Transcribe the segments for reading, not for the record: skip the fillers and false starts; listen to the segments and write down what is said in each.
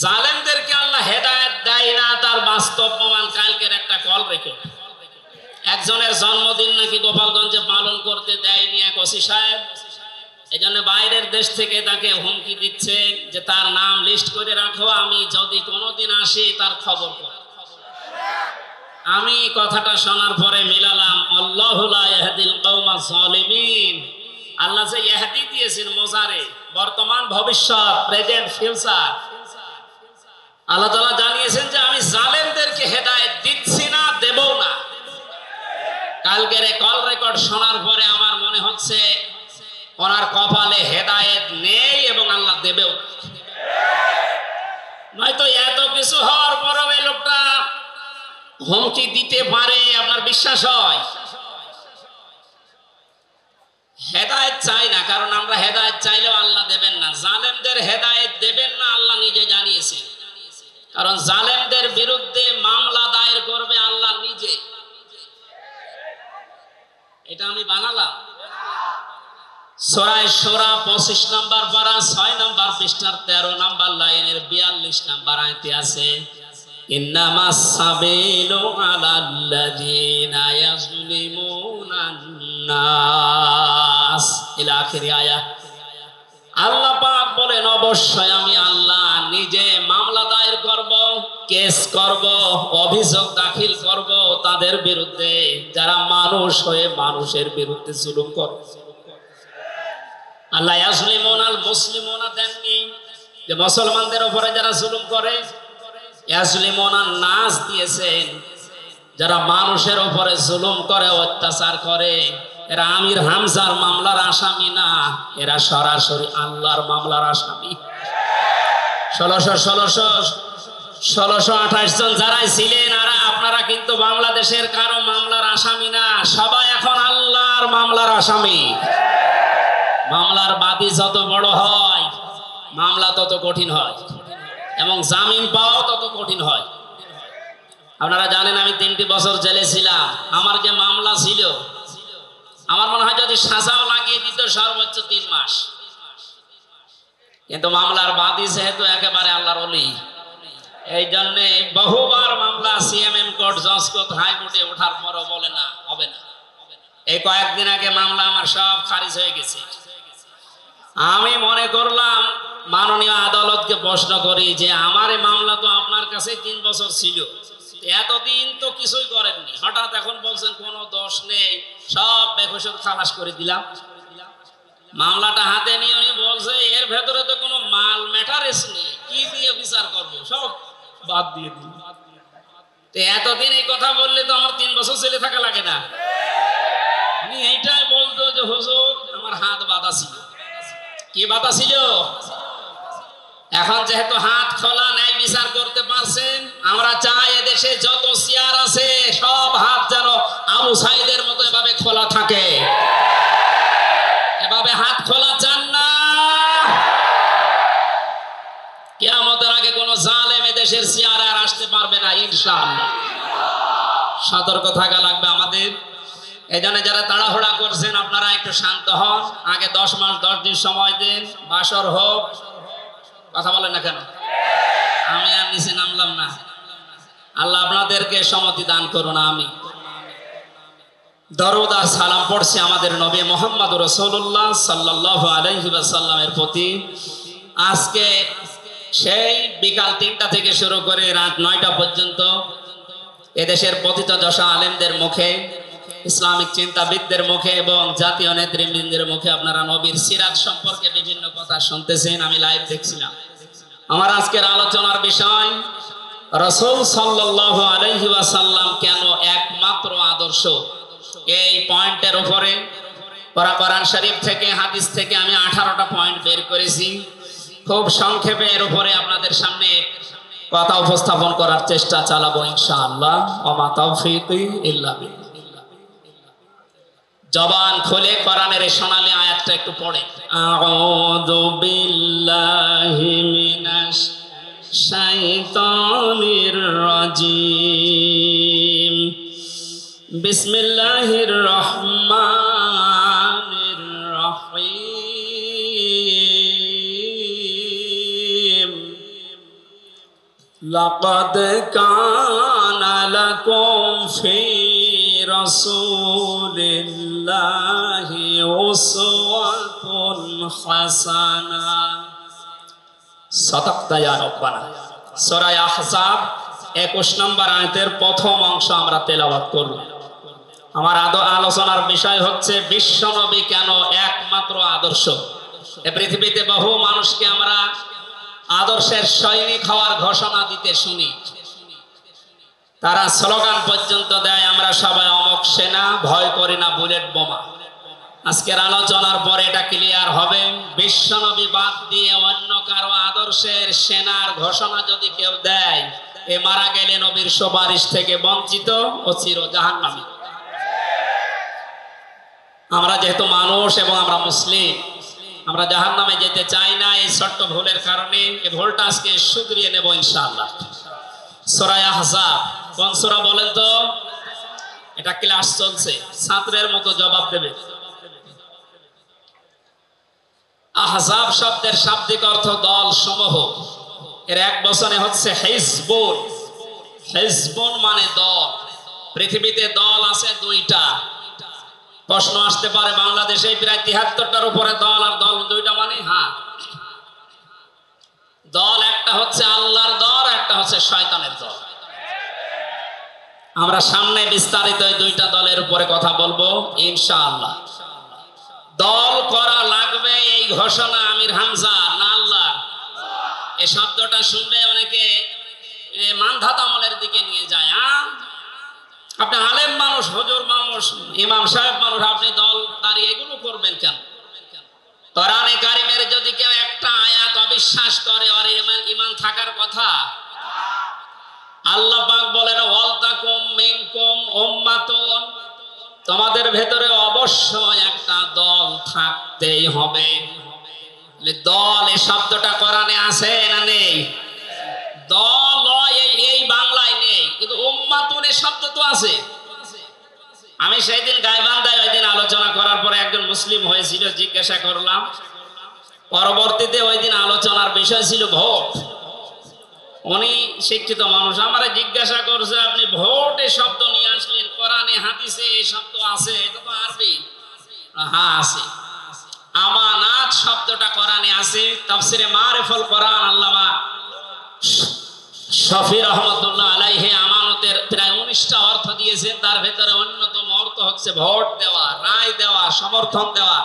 জালেমদেরকে আল্লাহ হেদায়েত দেয় না, তার বাস্তব প্রমাণ কালকের একটা কল রেকর্ড। একজনের জন্মদিন নাকি গোপালগঞ্জে পালন করতে দেয়নি এক ওসি সাহেব। এই জন্য বাইরের দেশ থেকে তাকে হুমকি দিচ্ছে যে তার নাম লিস্ট করে রাখো, আমি যদি কোনোদিন আসি তার খবর করো। আমি কথাটা শোনার পরে মিলালাম, আল্লাহু লা ইয়াহদিল কওমাজ জালিমিন। আল্লাহ যে ইহদি দিয়েছেন মোজারে, বর্তমান ভবিষ্যৎ, প্রেজেন্ট ফিউচার, আল্লাহ তাআলা জানিয়েছেন যে আমি জালেমদেরকে হেদায়েত দিচ্ছি না, দেব না। কালকের কল রেকর্ড শোনার পরে আমার মনে হচ্ছে ওনার কপালে হেদায়েত নেই এবং আল্লাহ দেবেও। নয়তো এত কিছু হওয়ার পরেও এই লোকটা হুমকি দিতে পারে, আপনার বিশ্বাস হয়? হেদায়েত চাই না, কারণ আমরা হেদায়েত চাইলেও আল্লাহ দেবেন না। জালেমদের হেদায়েত দেবেন না, আল্লাহ নিজে জানিয়েছেন। কারণ জালেমদের বিরুদ্ধে মামলা দায়ের করবে আল্লাহ নিজে। এটা আমি বানালাম। সূরা শূরা 25 নম্বর পারা 6 নম্বর পৃষ্ঠার 13 নম্বর লাইনের 42 নম্বর আয়াতে আছে, ইন্নামাস সাবিলু আলাল্লাযিনা ইয়াজলিমুনান নাস ইলা আখিরি আয়াত। আল্লাহ পাক বলেন, অবশ্যই আমি আল্লাহ নিজে মামলা দায়ের করব, কেস করব, অভিযোগ দাখিল করব তাদের বিরুদ্ধে যারা মানুষ হয়ে মানুষের বিরুদ্ধে জুলুম করে। আল্লাহ ইয়াজলিমুনাল মুসলিমুনা দেননি যে মুসলমানদের উপরে যারা জুলুম করে, ইয়াজলিমুনান নাস দিয়েছেন যারা মানুষের উপরে জুলুম করে, অত্যাচার করে। এরা আমির হামজার মামলার আসামি না, এরা সরাসরি আল্লাহর মামলার আসামি। 1628 জন যারাই ছিলেন আর আপনারা কিন্তু বাংলাদেশের কারো মামলার আসামি না, সবাই এখন আল্লাহর মামলার আসামি। মামলার বাদী যত বড় হয় মামলা তত কঠিন হয় এবং জামিন পাওয়াও তত কঠিন হয়। আপনারা জানেন আমি 3টি বছর জেলে ছিলাম। আমার যে মামলা ছিল, আমার মনে হয় যদি সাজাও লাগিয়ে দিত সর্বোচ্চ 3 মাস। কিন্তু মামলার বাদী যেহেতু একেবারে আল্লাহর ওলি, এই জন্য বহুবার মামলা সিএমএম কোর্ট, জজ কোর্ট, হাইকোর্টে ওঠার পরও বলে না, হবে না। এই কয়েকদিন আগে মামলা আমার সব খারিজ হয়ে গেছে। আমি মনে করলাম মাননীয় আদালতকে প্রশ্ন করি যে আমার এই মামলা তো আপনার কাছে 3 বছর ছিল, এতদিন তো কিছুই করেননি, হঠাৎ এখন বলছেন কোনো দোষ নেই, সব বেকসুর খালাস করে দিলাম। মামলাটা হাতে নিয়ে উনি বলছে এর ভেতরে তো কোনো মাল ম্যাটারেস নেই, কি দিয়ে বিচার করব, সব বাদ দিয়ে দিন। তো এতদিন এই কথা বললে তো আমার 3 বছর জেলে থাকা লাগে না। উনি এইটাই বলতো যে হুজুর আমার হাত বাঁধা ছিল। কি বাধা ছিল? এখন যেহেতু হাত খোলা, ন্যায় বিচার করতে পারছেন, আমরা চাই এদেশে যত চেয়ার আছে সব হাত যেন আবু সাইদের মতো এভাবে খোলা থাকে। এভাবে হাত খোলা চান না? কিয়ামতের আগে কোন জালেম এদেশের চেয়ারে আর আসতে পারবে না ইনশাআল্লাহ। সতর্ক থাকা লাগবে আমাদের। এজন্য যারা তাড়াহুড়া করছেন আপনারা একটু শান্ত হন। আগে 10 মাস 10 দিন সময় দিন, বাসর হোক। কথা বলেন না কেন? আমি আর নিচে নামলাম না। আল্লাহ আপনাদেরকে সম্মতি দান করুন, আমি দরুদ আর সালাম পড়ছি আমাদের নবী মুহাম্মদ রাসূলুল্লাহ সাল্লাল্লাহু আলাইহি ওয়াসাল্লামের প্রতি। আজকে সেই বিকাল 3টা থেকে শুরু করে রাত 9টা পর্যন্ত এদেশের পতিত দশা আলেমদের মুখে, ইসলামিক চিন্তাবিদদের মুখে এবং জাতীয় নেতৃবৃন্দের মুখে আপনারা নবীর সিরাত সম্পর্কে বিভিন্ন কথা শুনতেছেন। আমি লাইভ দেখছিলাম। আমার আজকের আলোচনার বিষয় রাসূল সাল্লাল্লাহু আলাইহি ওয়াসাল্লাম কেন একমাত্র আদর্শ। এই পয়েন্টের উপরে কোরআন শরীফ থেকে, হাদিস থেকে আমি 18টা পয়েন্ট বের করেছি। খুব সংক্ষেপে এর উপরে আপনাদের সামনে কথা উপস্থাপন করার চেষ্টা চালাবো ইনশাআল্লাহ। ওমা তাওফীকি ইল্লা বিল্লাহ। জবান খুলে কোরআনের এই সোনালী আয়াতটা একটু পড়ে। আউযু বিল্লাহি মিনাশ শাইতানির রাজিম। বিসমিল্লাহির রহমানির রহিম। লাকাদ কানা লাকুম ফি রাসূলিল্লাহি উসওয়াতুন হাসানাহ। সাদাকতা ইয়া রাব্বানা। সূরা আহজাব 21 নম্বর আয়াতের প্রথম অংশ আমরা তেলাওয়াত করব। আমার আলোচনার বিষয় হচ্ছে বিশ্বনবী কেন একমাত্র আদর্শ। এই পৃথিবীতে বহু মানুষকে আমরা আদর্শের সৈনিক হওয়ার ঘোষণা দিতে শুনি, তারা স্লোগান পর্যন্ত দেয়, আমরা সবাই অমক সেনা, ভয় করি না বুলেট বোমা। আজকের আলোচনার পরে এটা ক্লিয়ার হবে, বিশ্বনবী বাদ দিয়ে অন্য কারো আদর্শের সেনার ঘোষণা যদি কেউ দেয়, এ মারা গেলে নবীর সুপারিশ থেকে বঞ্চিত ও চির জাহান্নামী। আমরা যেহেতু মানুষ এবং আমরা মুসলিম, আমরা জাহান্নামে যেতে চাই না। এই ছোট্ট ভুলের কারণে এই ভুলটা আজকে শুধরিয়ে নেব ইনশাআল্লাহ। সূরা আহজাব কোন সূরা বলেন তো? এটা ক্লাস চলছে, ছাত্রের মতো জবাব দেবে। আহজাব শব্দের শাব্দিক অর্থ দল সমূহ। এর এক বচনে হচ্ছে হিজবুন। হিজবুন মানে দল। পৃথিবীতে দল আছে দুইটা। প্রশ্ন আসতে পারে, বাংলাদেশে প্রায় ৭৩টার উপরে দল, আর দল দুইটা মানে? হ্যাঁ, দল একটা হচ্ছে আল্লাহর দল, একটা হচ্ছে শয়তানের দল। আমরা সামনে বিস্তারিত এই দুইটা দলের উপরে কথা বলবো ইনশাআল্লাহ। দল করা লাগবে এই ঘোষণা আমির হামজা না আল্লাহ? এই শব্দটা শুনলে অনেকে মানধাত আমলের দিকে নিয়ে যায়। আপনি আলেম মানুষ, হুজুর মানুষ, ইমাম সাহেব মানুষ, আপনি দল দাঁড়িয়ে এগুলো করবেন কেন? কোরআনে কারিমের যদি কেউ একটা আয়াত অবিশ্বাস করে, ওর ঈমান থাকার কথা। আল্লাহ পাক বলেন, ওয়ালতাকুম মিনকুম উম্মাতুন, তোমাদের ভেতরে অবশ্যই একটা দল থাকতেই হবে। দল এই শব্দটা কোরআনে আছে না নেই? দল এই বাংলায় নেই, কিন্তু উম্মাতুন এই শব্দ তো আছে। আমি সেই দিন গাইবান্ধায় ওই দিন আলোচনা করার পরে একজন মুসলিম হয়েছিল, জিজ্ঞাসা করলাম। পরবর্তীতে ওই দিন আলোচনার বিষয় ছিল ভোট। উনি শিক্ষিত মানুষ, আমারে জিজ্ঞাসা করছে, আপনি ভোট এই শব্দ নিয়ে আসলেন, কোরআনে হাদিসে এই শব্দ আছে? এটা তো আরবি। হ্যাঁ আছে। আমানাত শব্দটা কোরআনে আছে। তাফসিরে মারিফুল কোরআন আল্লামা শফি রহমতুল্লাহ আলাইহি আমানতের প্রায় 19টা অর্থ দিয়েছেন। তার ভেতরে অন্যতম অর্থ হচ্ছে ভোট দেওয়া, রায় দেওয়া, সমর্থন দেওয়া।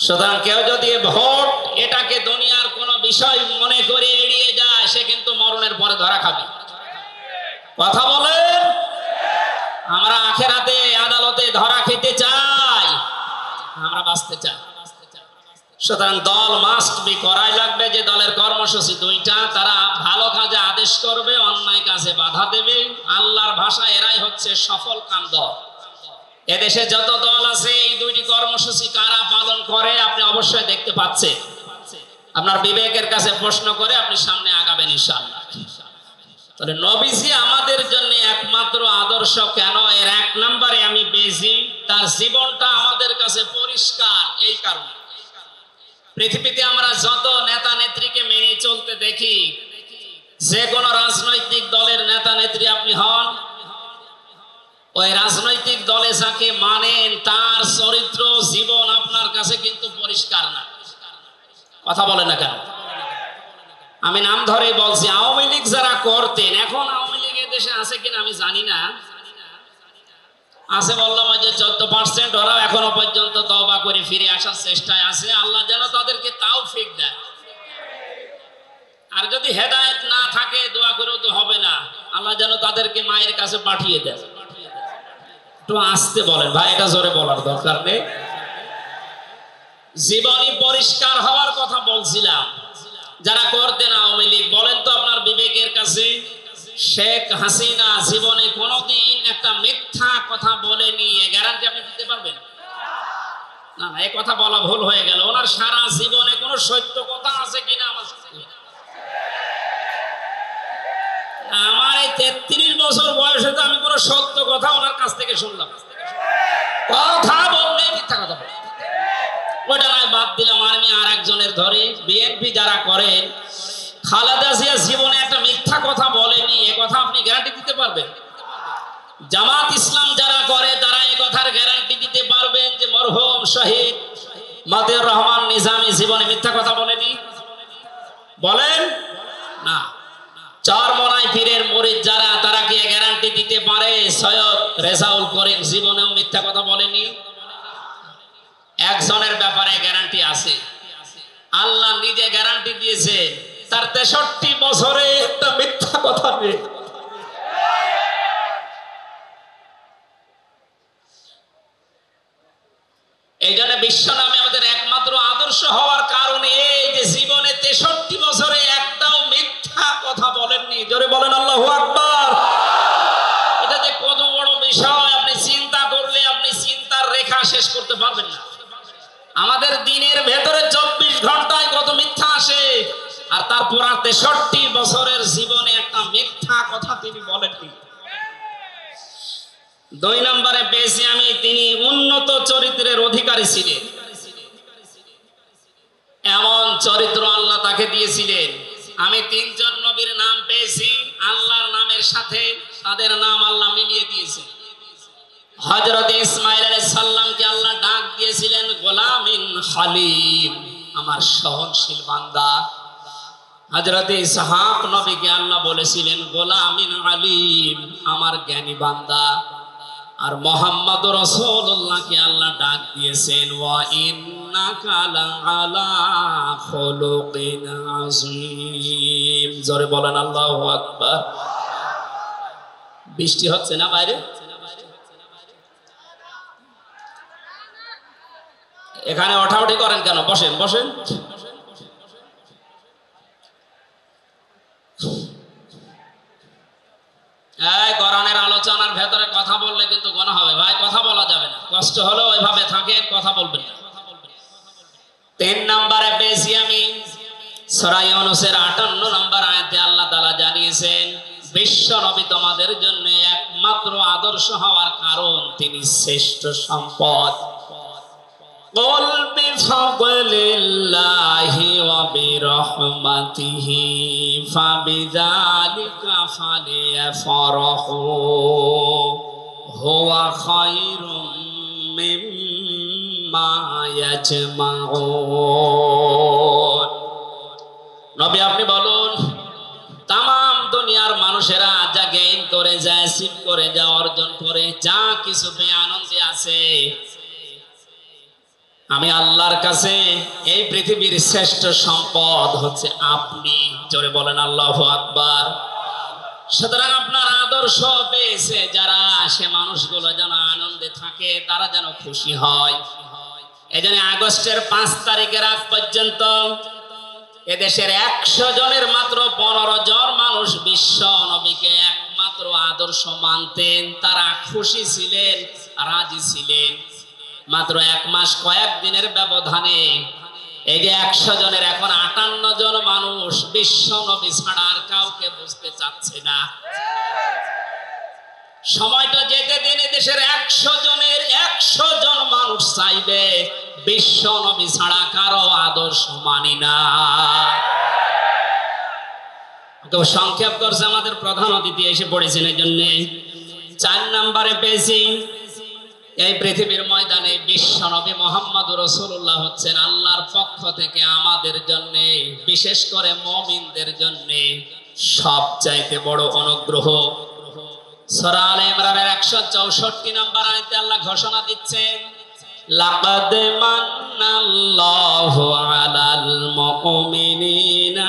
সুতরাং কেউ যদি ভোট এটাকে দুনিয়ার কোনো বিষয় মনে করে এড়িয়ে যায়, সে কিন্তু মরণের পরে ধরা খাবে। কথা বলেন? আমরা আখিরাতে আদালতে ধরা খেতে চাই, আমরা বাঁচতে চাই। সুতরাং দল মাস্ট বি, করাই লাগবে। যে দলের কর্মসূচি দুইটা, তারা ভালো কাজে আদেশ করবে, অন্যায় কাজে বাধা দেবে। আল্লাহর ভাষা এরাই হচ্ছে সফল কাম দল। এদেশে যত দল আছে, এই দুইটি কর্মসূচি কারা পালন করে আপনি অবশ্যই দেখতে পাচ্ছেন। আপনার বিবেকের কাছে প্রশ্ন করে আপনি সামনে আগাবেন ইনশাআল্লাহ। তাহলে নবীজি আমাদের জন্য একমাত্র আদর্শ কেন? এর এক নম্বরে আমি পেয়েছি, তার জীবনটা আমাদের কাছে পরিষ্কার। এই কারণে পৃথিবীতে আমরা যত নেতা নেত্রীকে মেনে চলতে দেখি, যে কোনো রাজনৈতিক দলের নেতা নেত্রী আপনি হন, ওই রাজনৈতিক দলে যাকে মানেন তার চরিত্র জীবন আপনার কাছে কিন্তু পরিষ্কার না। কথা বলে না কেন? আমি নাম ধরেই বলছি, আওয়ামী লীগ যারা করতেন, এখন আওয়ামী লীগ দেশে আছে কিনা আমি জানি না, আছে বললাম যে 14%, ওরা এখনো পর্যন্ত তওবা করে ফিরে আসার চেষ্টায় আছে। আল্লাহ যেন তাদেরকে তাওফিক দেয়। আর যদি হেদায়েত না থাকে, দোয়া করেও তো হবে না, আল্লাহ যেন তাদেরকে মায়ের কাছে পাঠিয়ে দেয়। একটু আস্তে বলেন ভাই, এটা জোরে বলার দরকার নেই। জীবনী পরিষ্কার হওয়ার কথা বলছিলাম। যারা করতেন আওয়ামী লীগ, বলেন তো আপনার বিবেকের কাছে, শেখ হাসিনা জীবনে কোনোদিন একটা মিথ্যা কথা বলেনি, এ গ্যারান্টি আপনি দিতে পারবেন? না না, এই কথা বলা ভুল হয়ে গেল। ওনার সারা জীবনে কোনো সত্য কথা আছে কিনা আমার এই 33 বছর বয়সে তো আমি কোনো সত্য কথা ওনার কাছ থেকে শুনলাম। কথা বললে মিথ্যা কথা বলে, ওটা নয় বাদ দিলাম। আর একজনের ধরে বিএনপি যারা করেন, খালেদা জিয়া জীবনে একটা মিথ্যা কথা আপনি গ্যারান্টি দিতে পারবেন? জামাত ইসলাম যারা করে তারা এই কথার গ্যারান্টি দিতে পারবেন যে মরহুম শহীদ মতিউর রহমান নিজামী জীবনে মিথ্যা কথা বলেনি? বলেন না। চরমনাই পীরের মুরিদ যারা, তারা কি গ্যারান্টি দিতে পারে সৈয়দ রেজাউল করিম জীবনেও মিথ্যা কথা বলেনি? একজনের ব্যাপারে গ্যারান্টি আছে, আল্লাহ নিজে গ্যারান্টি দিয়েছে, তার 63 বছরে একটা মিথ্যা কথা নেই। এই জন্য বিশ্ব নামে আমাদের একমাত্র আদর্শ হওয়ার কারণে এই যে জীবনে 63 বছরে একটাও মিথ্যা কথা বলেননি। জোরে বলেন আল্লাহু আকবার। এটা যে কত বড় বিষয় আপনি চিন্তা করলে আপনি চিন্তার রেখা শেষ করতে পারবেন না। আমাদের দিনের ভেতরে 24 ঘন্টায় কত মিথ্যা আসে, আর তারপর 63 বছরের জীবনে একটা মিথ্যা কথা তিনি বলেননি। 2 নম্বরে পেয়েছি আমি, তিনি উন্নত চরিত্রের অধিকারী ছিলেন। এমন চরিত্র আল্লাহ তাকে দিয়েছিলেন। আমি 3 জন নবীর নাম পেয়েছি, আল্লাহর নামের সাথে তাদের নাম আল্লাহ মিলিয়ে দিয়েছেন। হযরত ইসমাঈল আলাইহিস সালামকে আল্লাহ ডাক দিয়েছিলেন গোলামিন হালিম, আমার সহনশীল বান্দা। হযরত ইসহাক নবীকে আল্লাহ বলেছিলেন গোলামিন আলিম, আমার জ্ঞানী বান্দা। আর মুহাম্মদ রাসূলুল্লাহকে আল্লাহ ডাক দিয়েছেন ওয়া ইন্নাকা লাআলা খুলুকিন আযীম। জোরে বলেন আল্লাহু আকবার। বৃষ্টি হচ্ছে না বাইরে? এখানে ওঠাউঠি করেন কেন? বসেন বসেন। এই কোরআনের আলোচনার ভেতরে কথা বললে কিন্তু গুনাহ হবে ভাই, কথা বলা যাবে না। কষ্ট হলো ওইভাবে থাকে, কথা বলবেন না। 3 নম্বরে পেয়েছি আমি সূরা ইউনূসের 58 নম্বর আয়াতে আল্লাহ তাআলা জানিয়েছেন বিশ্ব নবী তোমাদের জন্য একমাত্র আদর্শ হওয়ার কারণ তিনি শ্রেষ্ঠ সম্পদ। قل بفضل الله وبرحمته فبذلك فليفرحوا هو خير مما يجمعون। নবী আপনি বলুন, তাম দুনিয়ার মানুষেরা যা গেইন করে, যা অ্যাচিভ করে, যা অর্জন করে, যা কিছু পেয়ে আনন্দে আছে, আমি আল্লাহর কাছে এই পৃথিবীর শ্রেষ্ঠ সম্পদ হচ্ছে আপনি। জোরে বলেন আল্লাহু আকবার। সুতরাং আপনার আদর্শ পেয়েছে যারা, সে মানুষগুলো যেন আনন্দে থাকে, তারা যেন খুশি হয়। এজন্য আগস্টের 5 তারিখের আগ পর্যন্ত এদেশের 100 জনের মাত্র 15 জন মানুষ বিশ্ব নবীকে একমাত্র আদর্শ মানতেন। তারা খুশি ছিলেন, রাজি ছিলেন। মাত্র 1 মাস কয়েক দিনের ব্যবধানে এই যে 100 জনের এখন 58 জন মানুষ বিশ্ব নবী ছাড়া আর কাউকে বুঝতে চাচ্ছে না। সময়টা যেতে দিন দেশের 100 জনের 100 জন মানুষ চাইবে বিশ্ব নবী ছাড়া কারো আদর্শ মানি না। তো সংক্ষেপ করছে আমাদের প্রধান অতিথি এসে পড়েছেন, এই জন্য 4 নম্বরে পেয়েছি এই পৃথিবীর ময়দানে বিশ্ব নবী মুহাম্মদুর রাসূলুল্লাহ হচ্ছেন আল্লাহর পক্ষ থেকে আমাদের জন্য, বিশেষ করে মুমিনদের জন্য সবচাইতে বড় অনুগ্রহ। সূরা আলে ইমরানের 164 নম্বর আয়াতে আল্লাহ ঘোষণা দিচ্ছেন লাকাদ মান্নাল্লাহু আলাল মুমিনিনা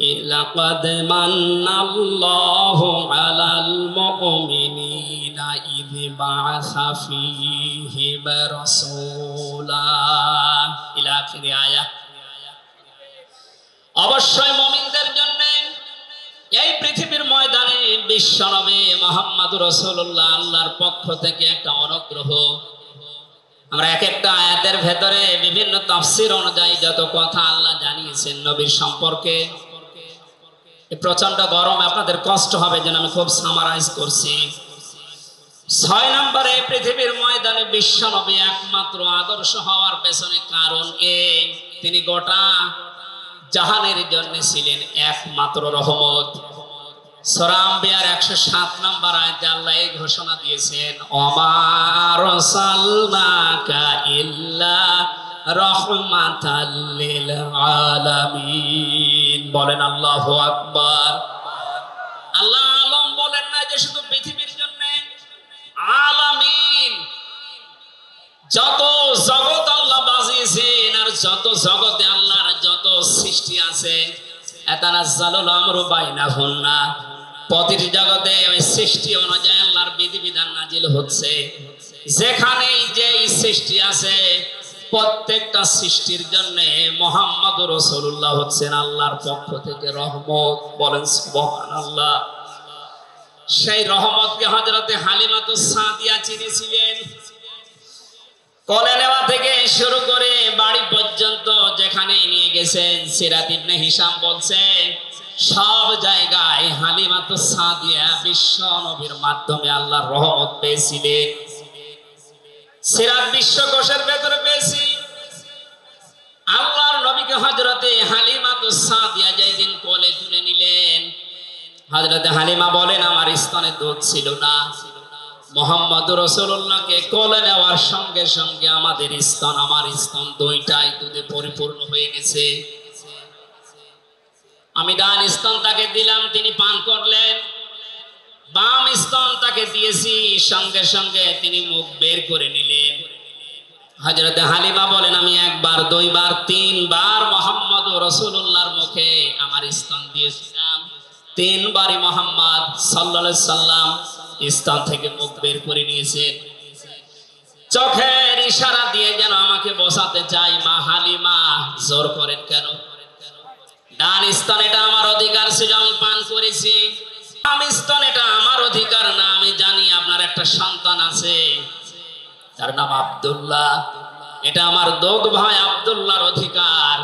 ইয লাকাদ মান্নাল্লাহু আলাল মুমিনিনা ইয বা'আসা ফীহিম রাসূলা ইলা আখিরি আয়াত। অবশ্যই মুমিনদের জন্য এই পৃথিবীর ময়দানে বিশ্বনবী মুহাম্মদুর রাসূলুল্লাহ আল্লাহর পক্ষ থেকে একটা অনুগ্রহ। আমরা এক একটা আয়াতের ভেতরে বিভিন্ন তাফসীর অনুযায়ী যত কথা আল্লাহ জানিয়েছেন নবীর সম্পর্কে, প্রচন্ড গরম, আপনাদের কষ্ট হবে যেন আমি খুব সামারাইজ করছি। 6 নম্বরে পৃথিবীর ময়দানে বিশ্বনবী একমাত্র আদর্শ হওয়ার পেছনে কারণ এই, তিনি গোটা জাহানের জন্য ছিলেন একমাত্র রহমত। সূরা আম্বিয়ার 107 নম্বর আয়াতে আল্লাহ এই ঘোষণা দিয়েছেন, ওমা আরসালনাকা ইল্লা রাহমাতাল লিল আলামিন। বলেন আল্লাহু আকবার। আল্লাহ আলম বলেন না যে শুধু পৃথিবীর জন্য, আলামিন যত জগৎ আল্লাহ বাজিয়েছেন আর যত জগতে আল্লাহর যত সৃষ্টি আছে, এতানাজ্জালুল আমরু বাইনাহুন্না, প্রতিটি জগতে ওই সৃষ্টি অনুযায়ী আল্লাহর বিধিবিধান নাজিল হচ্ছে। যেখানেই যেই সৃষ্টি আছে প্রত্যেকটা সৃষ্টির জন্য মুহাম্মদুর রাসূলুল্লাহ হচ্ছেন আল্লাহর পক্ষ থেকে রহমত। বলেন সুবহানাল্লাহ। সেই রহমতকে হযরতে হালিমাতুস সাদিয়া চিনেছিলেন। কোলে নেওয়া থেকে শুরু করে বাড়ি পর্যন্ত যেখানে নিয়ে গেছেন, সিরাত ইবনে হিশাম বলছে সব জায়গায় হালিমাতুস সাদিয়া বিশ্ব নবীর মাধ্যমে আল্লাহর রহমত পেয়েছিলেন। সিরাত বিশ্বকোষের ভেতরে পেয়েছি আল্লাহর নবীকে হযরতে হালিমাতুস সাদিয়া যেদিন কোলে তুলে নিলেন, হযরতে হালিমা বলেন আমার স্তনে দুধ ছিল না। মুহাম্মদুর রাসূলুল্লাহকে কোলে নেওয়ার সঙ্গে সঙ্গে আমাদের স্তন, আমার স্তন দুইটাই দুধে পরিপূর্ণ হয়ে গেছে। আমি ডান স্তন তাকে দিলাম, তিনি পান করলেন। বাম স্তন তাকে দিয়েছি, সঙ্গে সঙ্গে তিনি মুখ বের করে নিলেন। হযরতে হালিমা বলেন আমি একবার, দুইবার, তিনবার মুহাম্মদুর রাসূলুল্লাহর মুখে আমার স্তন দিয়েছিলাম। তিনবারই মুহাম্মদ সাল্লাল্লাহু আলাইহি সাল্লাম স্তন থেকে মুখ বের করে নিয়েছেন। চোখের ইশারা দিয়ে যেন আমাকে বসাতে চাই, মা হালিমা জোর করেন কেন? ডান স্তন এটা আমার অধিকার ছিল, আমি পান করেছি। বাম স্তন এটা আমার অধিকার না। আমি জানি আপনার একটা সন্তান আছে, তার নাম আব্দুল্লাহ, এটা আমার দুধ ভাই আব্দুল্লাহর অধিকার।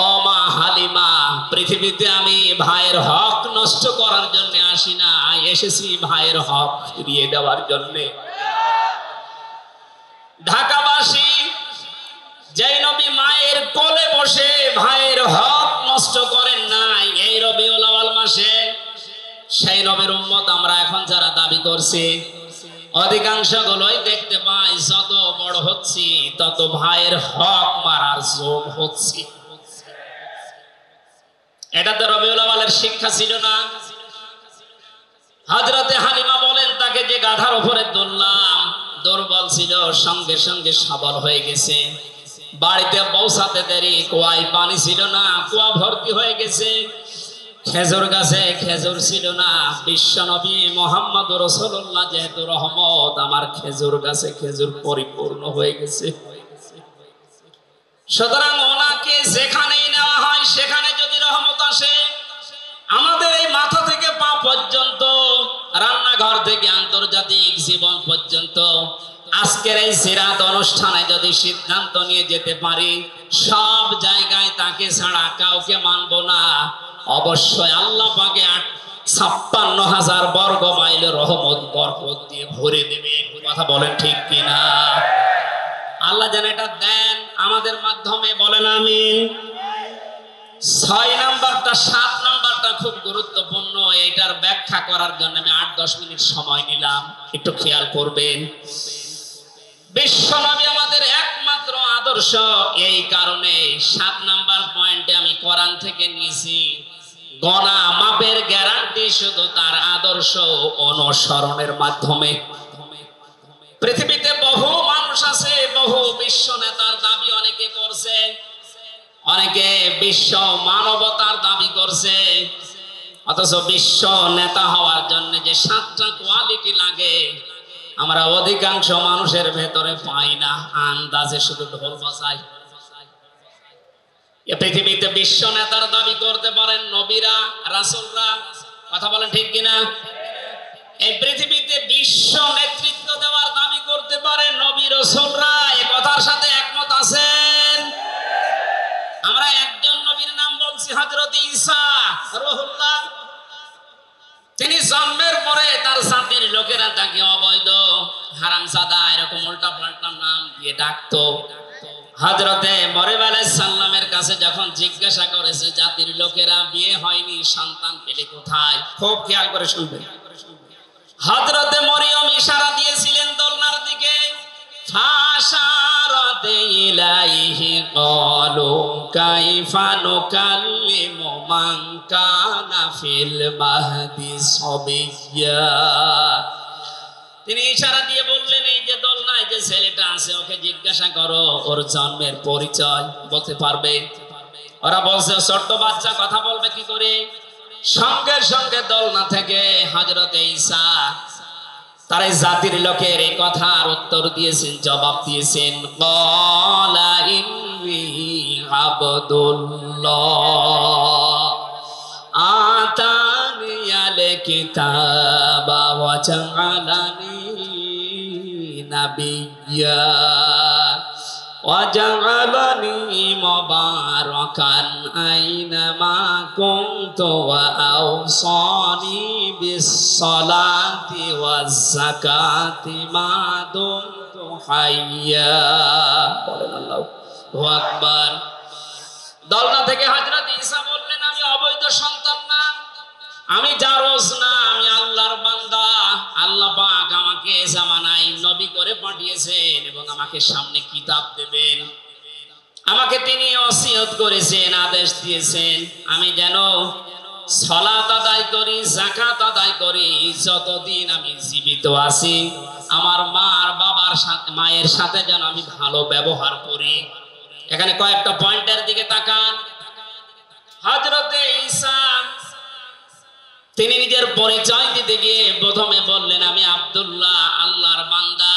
ও মা হালিমা, পৃথিবীতে আমি ভাইয়ের হক নষ্ট করার জন্য আসি না, এসেছি ভাইয়ের হক ফিরিয়ে দেওয়ার জন্য। ঢাকাবাসী যেই নবী মায়ের কোলে বসে ভাইয়ের হক নষ্ট করেন নাই এই রবিউল আউয়াল মাসে, সেই নবীর উম্মত আমরা এখন যারা দাবি করছি, অধিকাংশ গুলোই দেখতে পাই যত বড় হচ্ছি তত ভাইয়ের হক মারার জোর হচ্ছে। এটা তো রবিউল আউয়ালের শিক্ষা ছিল না। হযরতে হালিমা বলেন তাকে যে গাধার উপরে তুললাম, দুর্বল ছিল, সঙ্গে সঙ্গে সবল হয়ে গেছে। বাড়িতে পৌঁছাতে দেরি, কুয়ায় পানি ছিল না, কুয়া ভর্তি হয়ে গেছে। খেজুর গাছে খেজুর ছিল না। বিশ্ব নবী মুহাম্মদুর রাসূলুল্লাহ যেহেতু রহমত, আমার খেজুর গাছে খেজুর পরিপূর্ণ হয়ে গেছে। সুতরাং ওনাকে যেখানেই নেওয়া হয় সেখানে যদি রহমত আসে, আমাদের এই মাথা থেকে পা পর্যন্ত, রান্নাঘর থেকে আন্তর্জাতিক জীবন পর্যন্ত, আজকের এই সিরাত অনুষ্ঠানে যদি সিদ্ধান্ত নিয়ে যেতে পারি সব জায়গায় তাকে ছাড়া কাউকে মানব না, অবশ্যই আল্লাহ পাকে ৫৬,০০০ বর্গ মাইল রহমত বরকত দিয়ে ভরে দেবে। কথা বলেন ঠিক কিনা? আল্লাহ যেন এটা দেন আমাদের মাধ্যমে, বলেন আমিন। ৬ নাম্বারটা, ৭ নাম্বারটা খুব গুরুত্বপূর্ণ। এইটার ব্যাখ্যা করার জন্য আমি ৮-১০ মিনিট সময় নিলাম, একটু খেয়াল করবেন। বিশ্বনবী আমাদের একমাত্র আদর্শ, এই কারণে ৭ নাম্বার পয়েন্টে আমি কোরআন থেকে নিয়েছি। গণা মাপের গ্যারান্টি শুধু তার আদর্শ অনুসরণের মাধ্যমে। পৃথিবীতে বহু মানুষ আছে, বহু বিশ্ব নেতার দাবি অনেকে করছে, অনেকে বিশ্ব মানবতার দাবি করছে, অথচ বিশ্ব নেতা হওয়ার জন্য যে ৭টা কোয়ালিটি লাগে আমরা অধিকাংশ মানুষের ভেতরে পাই না, আন্দাজে শুধু ঢোল বাজাই। এ পৃথিবীতে বিশ্ব নেতার দাবি করতে পারেন নবীরা, রাসূলরা। কথা বলেন ঠিক কিনা? এই পৃথিবীতে বিশ্ব নেতৃত্ব দেওয়ার দাবি করতে পারেন নবী, রাসূলরা। এই কথার সাথে একমত আছেন? আমরা একজন নবীর নাম বলছি, হযরত ঈসা রূহুল্লাহ। তিনি জন্মের পরে তার জাতির লোকেরা তাকে অবৈধ, হারামজাদা, এরকম উল্টা পাল্টা নাম দিয়ে ডাকতো। হযরতে মরিয়ম আলাইহিস সালামের কাছে যখন জিজ্ঞাসা করেছে জাতির লোকেরা বিয়ে হয়নি সন্তান পেলে কোথায়, খুব খেয়াল করে শুনবেন। হযরতে মরিয়ম ইশারা দিয়েছিলেন দোলনার দিকে, ফাশারাত ইলাইহি ক্বালু কাইফা নুকাল্লিমু মান কানা ফিল মাহদি সাবিয়্যা। তিনি ইশারা দিয়ে বললেন, এই যে দোলনায় যে ছেলেটা আছে ওকে জিজ্ঞাসা করো ওর জন্মের পরিচয় বলতে পারবে। ওরা বলছে ছোট্ট বাচ্চা কথা বলবে কি করে। সঙ্গে সঙ্গে দোলনা থেকে হযরতে ঈসা তার এই জাতির লোকের এই কথার উত্তর দিয়েছেন, জবাব দিয়েছেন, ক্বালা ইন্নী আবদুল্লাহ আতানিয়াল কিতাবা ওয়া জাআলানি নাবিয়্যা ওয়া জাআলানি মুবারাকান আইনামা কুনতু ওয়া আওসানি বিস-সালাতি ওয়াজ-যাকাতি মা দুমতু হাইয়্যা। বলেন আল্লাহু আকবার। দোলনা থেকে হযরত ঈসা বললেন, আমি অবৈধ সন্তান না, আমি জারজ না, আমি আল্লাহর বান্দা। আল্লাহ পাক আমাকে জামানায় নবী করে পাঠিয়েছেন এবং আমাকে সামনে কিতাব দেবেন। আমাকে তিনি ওসিয়ত করেছেন, আদেশ দিয়েছেন আমি যেন সালাত আদায় করি, যাকাত আদায় করি যতদিন আমি জীবিত আছি। আমার মা আর বাবার সাথে, মায়ের সাথে যেন আমি ভালো ব্যবহার করি। এখানে কয়েকটা পয়েন্টের দিকে তাকান। হযরতে ঈসা তিনি নিজের পরিচয় দিতে গিয়ে প্রথমে বললেন, আমি আব্দুল্লাহ, আল্লাহর বান্দা।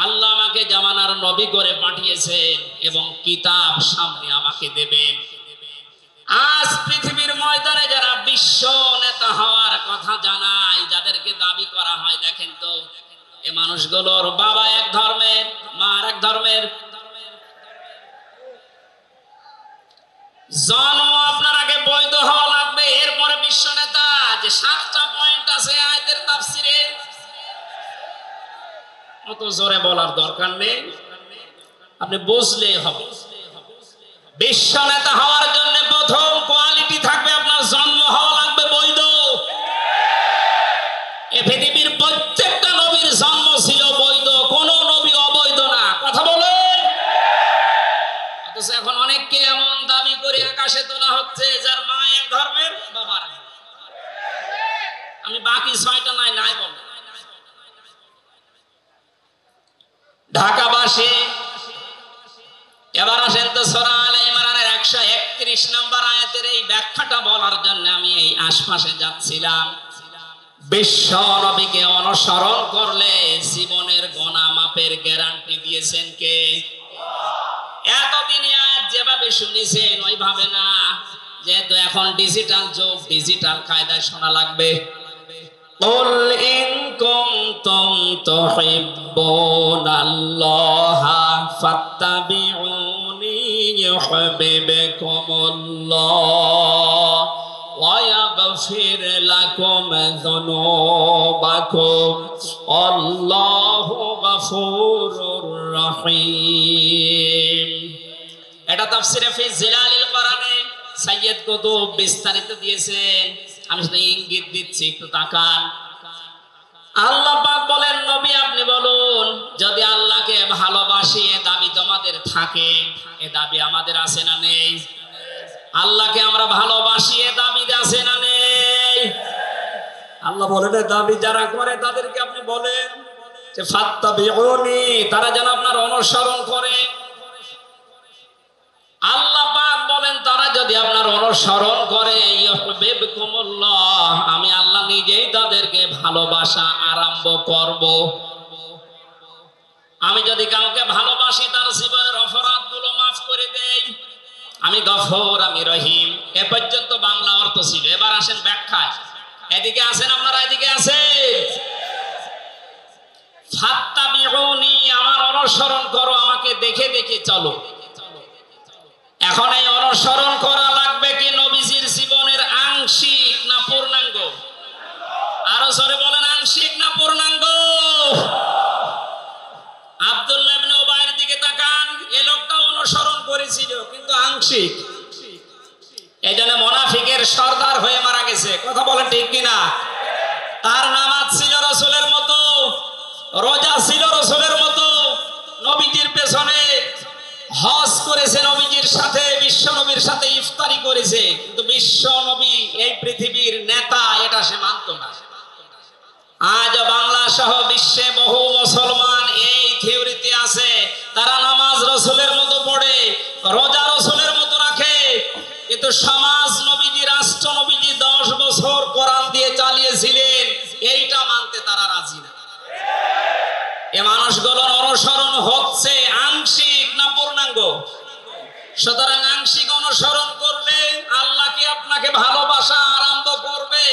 আল্লাহ আমাকে জামানার নবী করে পাঠিয়েছেন এবং কিতাব সামনে আমাকে দেবেন। আজ পৃথিবীর ময়দানে যারা বিশ্ব নেতা হওয়ার কথা জানায়, যাদেরকে দাবি করা হয়, দেখেন তো এই মানুষগুলোর বাবা এক ধর্মের, মা আরেক ধর্মের, জন্ম আপনার আগে বৈধ হওয়া লাগবে, এরপরে বিশ্ব নেতা। যে 7টা পয়েন্ট আছে আয়াতের তাফসিরে, অত জোরে বলার দরকার নেই, আপনি বুঝলেই হবে। বিশ্ব নেতা হওয়ার জন্য প্রথম কোয়ালিটি থাকবে আপনার জন্ম হওয়া লাগবে বৈধ। এই পৃথিবীর প্রত্যেকটা নবীর জন্ম ছিল বৈধ, কোন নবী অবৈধ না। কথা বলেন। অথচ এখন অনেককে এমন দাবি করে আকাশে তোলা হচ্ছে যার মা এক ধর্মের, বাবা আরেক। আমি বাকি 6টা নাই বল। ঢাকাবাসী এবার আসেন তো সূরা আলে ইমরানের 131 নম্বর আয়াতের এই ব্যাখ্যাটা বলার জন্য আমি এই আশপাশে যাচ্ছিলাম। বিশ্ব নবীকে অনুসরণ করলে জীবনের গুনাহ মাফের গ্যারান্টি দিয়েছেন কে? এতদিন আয়াত যেভাবে শুনেছেন ওইভাবে না, যেহেতু এখন ডিজিটাল যুগ, ডিজিটাল কায়দায় শোনা লাগবে। কুল ইন কুনতুম তুহিব্বুনাল্লাহা ফাত্তাবিউনি ইউহিব্বুকুমুল্লাহ ওয়া ইয়াগফির লাকুম যুনুবাকুম আল্লাহু গফুরুর রহিম। এটা তাফসিরে ফি জিলালিল কোরআনে সাইয়্যিদ কুতুব বিস্তারিত দিয়েছেন। আমি শুধু ইঙ্গিত দিচ্ছি, একটু তাকান। আল্লাহ পাক বলেন, নবী আপনি বলুন, যদি আল্লাহকে ভালোবাসি এ দাবি তোমাদের থাকে, এ দাবি আমাদের আছে না নেই? আল্লাহকে আমরা ভালোবাসি এ দাবি আছে না নেই? আল্লাহ বলেন এ দাবি যারা করে তাদেরকে আপনি বলেন যে ফাত্তাবিউনি, তারা যেন আপনার অনুসরণ করে। আল্লাহ পাক বলেন তারা যদি আপনার অনুসরণ করে ইউহিব্বুকুমুল্লাহ, আমি আল্লাহ নিজেই তাদেরকে ভালোবাসা আরম্ভ করব। আমি যদি কাউকে ভালোবাসি তার জীবনের অপরাধগুলো মাফ করে দেই। আমি গফুর, আমি রহিম। এ পর্যন্ত বাংলা অর্থ ছিল। এবার আসেন ব্যাখ্যায়। এদিকে আসেন আপনারা, এদিকে আসেন। ফাত্তাবিউনি, আমার অনুসরণ করো, আমাকে দেখে দেখে চলো। এখন এই অনুসরণ করা লাগবে কি নবীজির জীবনের আংশিক না পূর্ণাঙ্গ? আরো জোরে বলেন, আংশিক না পূর্ণাঙ্গ? আব্দুল্লাহ ইবনে উবাইয়ের দিকে তাকান, এই লোকটা অনুসরণ হয়ে মারা গেছে। কথা বলেন ঠিক কিনা? তার নামাজ ছিল রাসূলের মতো, রোজা ছিল রাসূলের মতো, নবীজির পেছনে হজ করেছে, নবীজির সাথে বিশ্ব নবীর সাথে ইফতারি করেছে, কিন্তু বিশ্ব নবী এই পৃথিবীর নেতা এটা সে মানত না। আজ বাংলা সহ বিশ্বে বহু মুসলমান এই থিওরিতে আছে, তারা নামাজ রাসূলের মতো পড়ে, রোজা রাসূলের মতো রাখে, কিন্তু সমাজ নবীজি, রাষ্ট্র নবীজি 10 বছর কোরআন দিয়ে চালিয়েছিলেন, এইটা মানতে তারা রাজি না। এই মানুষগুলোর অনুসরণ হচ্ছে আংশিক না পূর্ণাঙ্গ। সুতরাং আংশিক অনুসরণ করলে আল্লাহ কি আপনাকে ভালোবাসা আরম্ভ করবে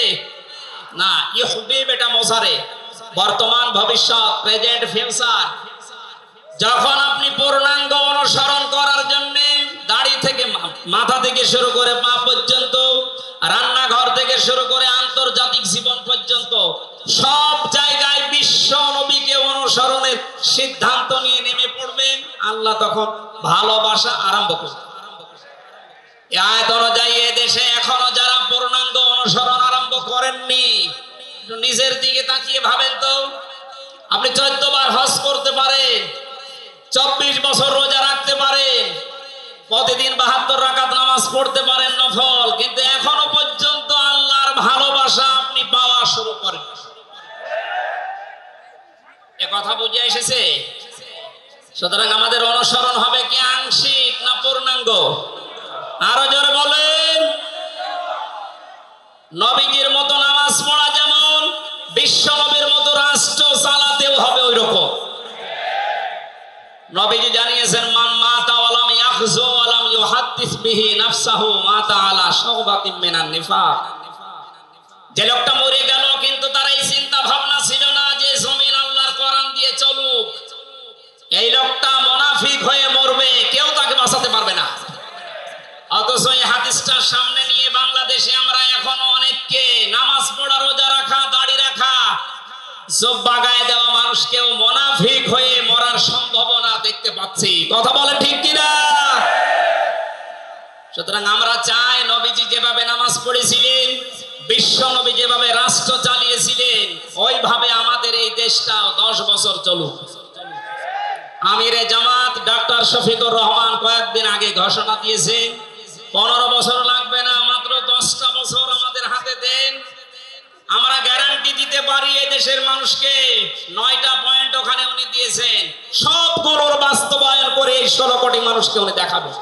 না। ইহবিব এটা মোজারে, বর্তমান ভবিষ্যৎ, প্রেজেন্ট ফিউচার। যখন আপনি পূর্ণাঙ্গ অনুসরণ করার জন্য দাড়ি থেকে মাথা থেকে শুরু করে পা পর্যন্ত, রান্নাঘর থেকে শুরু করে আন্তর্জাতিক জীবন পর্যন্ত সব জায়গায় বিশ্ব নবীকে অনুসরণের সিদ্ধান্ত নিয়ে নেমে পড়বেন, আল্লাহ তখন ভালোবাসা আরম্ভ করবে। এই আয়াত অনুযায়ী এদেশে এখনো যারা পূর্ণাঙ্গ অনুসরণ আরম্ভ করেননি, নিজের দিকে তাকিয়ে ভাবেন তো। আপনি 14 বার হজ করতে পারেন, 24 বছর রোজা রাখতে পারেন, প্রতিদিন 72 রাকাত নামাজ পড়তে পারেন নফল, কিন্তু এখনো পর্যন্ত আল্লাহর ভালোবাসা আপনি পাওয়া শুরু করেন। এ কথা বুঝে এসেছে? সুতরাং আমাদের অনুসরণ হবে কি আংশিক না পূর্ণাঙ্গ? আরো জোরে বলেন। নবীজির মতো নামাজ পড়া যেমন, বিশ্ব নবীর মতো রাষ্ট্র চালাতেও হবে ওই রকম। নবীজি জানিয়েছেন, মান মাতা ওয়ালাম ইয়াখযু ওয়ালাম ইউহাদ্দিস বিহি নাফসাহু মাতা আলা শুবাতিন মিনান নিফাক। যে লোকটা মরে গেল কিন্তু তার এই চিন্তা ভাবনা ছিল না যে জমিন আল্লাহর কোরআন দিয়ে চলুক, এই লোকটা মুনাফিক হয়ে মরবে, কেউ তাকে বাঁচাতে পারবে না। অথচ এই হাদিসটার সামনে নিয়ে বাংলাদেশে আমরা এখনো অনেককে নামাজ পড়া, রোজা রাখা, দাড়ি রাখা, জুব্বা গায়ে দেওয়া মানুষকেও মুনাফিক হয়ে মরার সম্ভাবনা দেখতে পাচ্ছি। কথা বলে ঠিক কিনা? সুতরাং আমরা চাই নবীজি যেভাবে নামাজ পড়েছিলেন, বিশ্ব নবী যেভাবে রাষ্ট্র চালিয়েছিলেন, ওইভাবে আমাদের এই দেশটাও 10 বছর চলুক। আমিরে জামাত ডক্টর শফিকুর রহমান কয়েকদিন আগে ঘোষণা দিয়েছে, 15 বছর লাগবে না, মাত্র 10টা বছর আমাদের হাতে দেন, আমরা গ্যারান্টি দিতে পারি এই দেশের মানুষকে। 9টা পয়েন্ট ওখানে উনি দিয়েছেন, সবগুলোর বাস্তবায়ন করে এই 16 কোটি মানুষকে উনি দেখাবেন।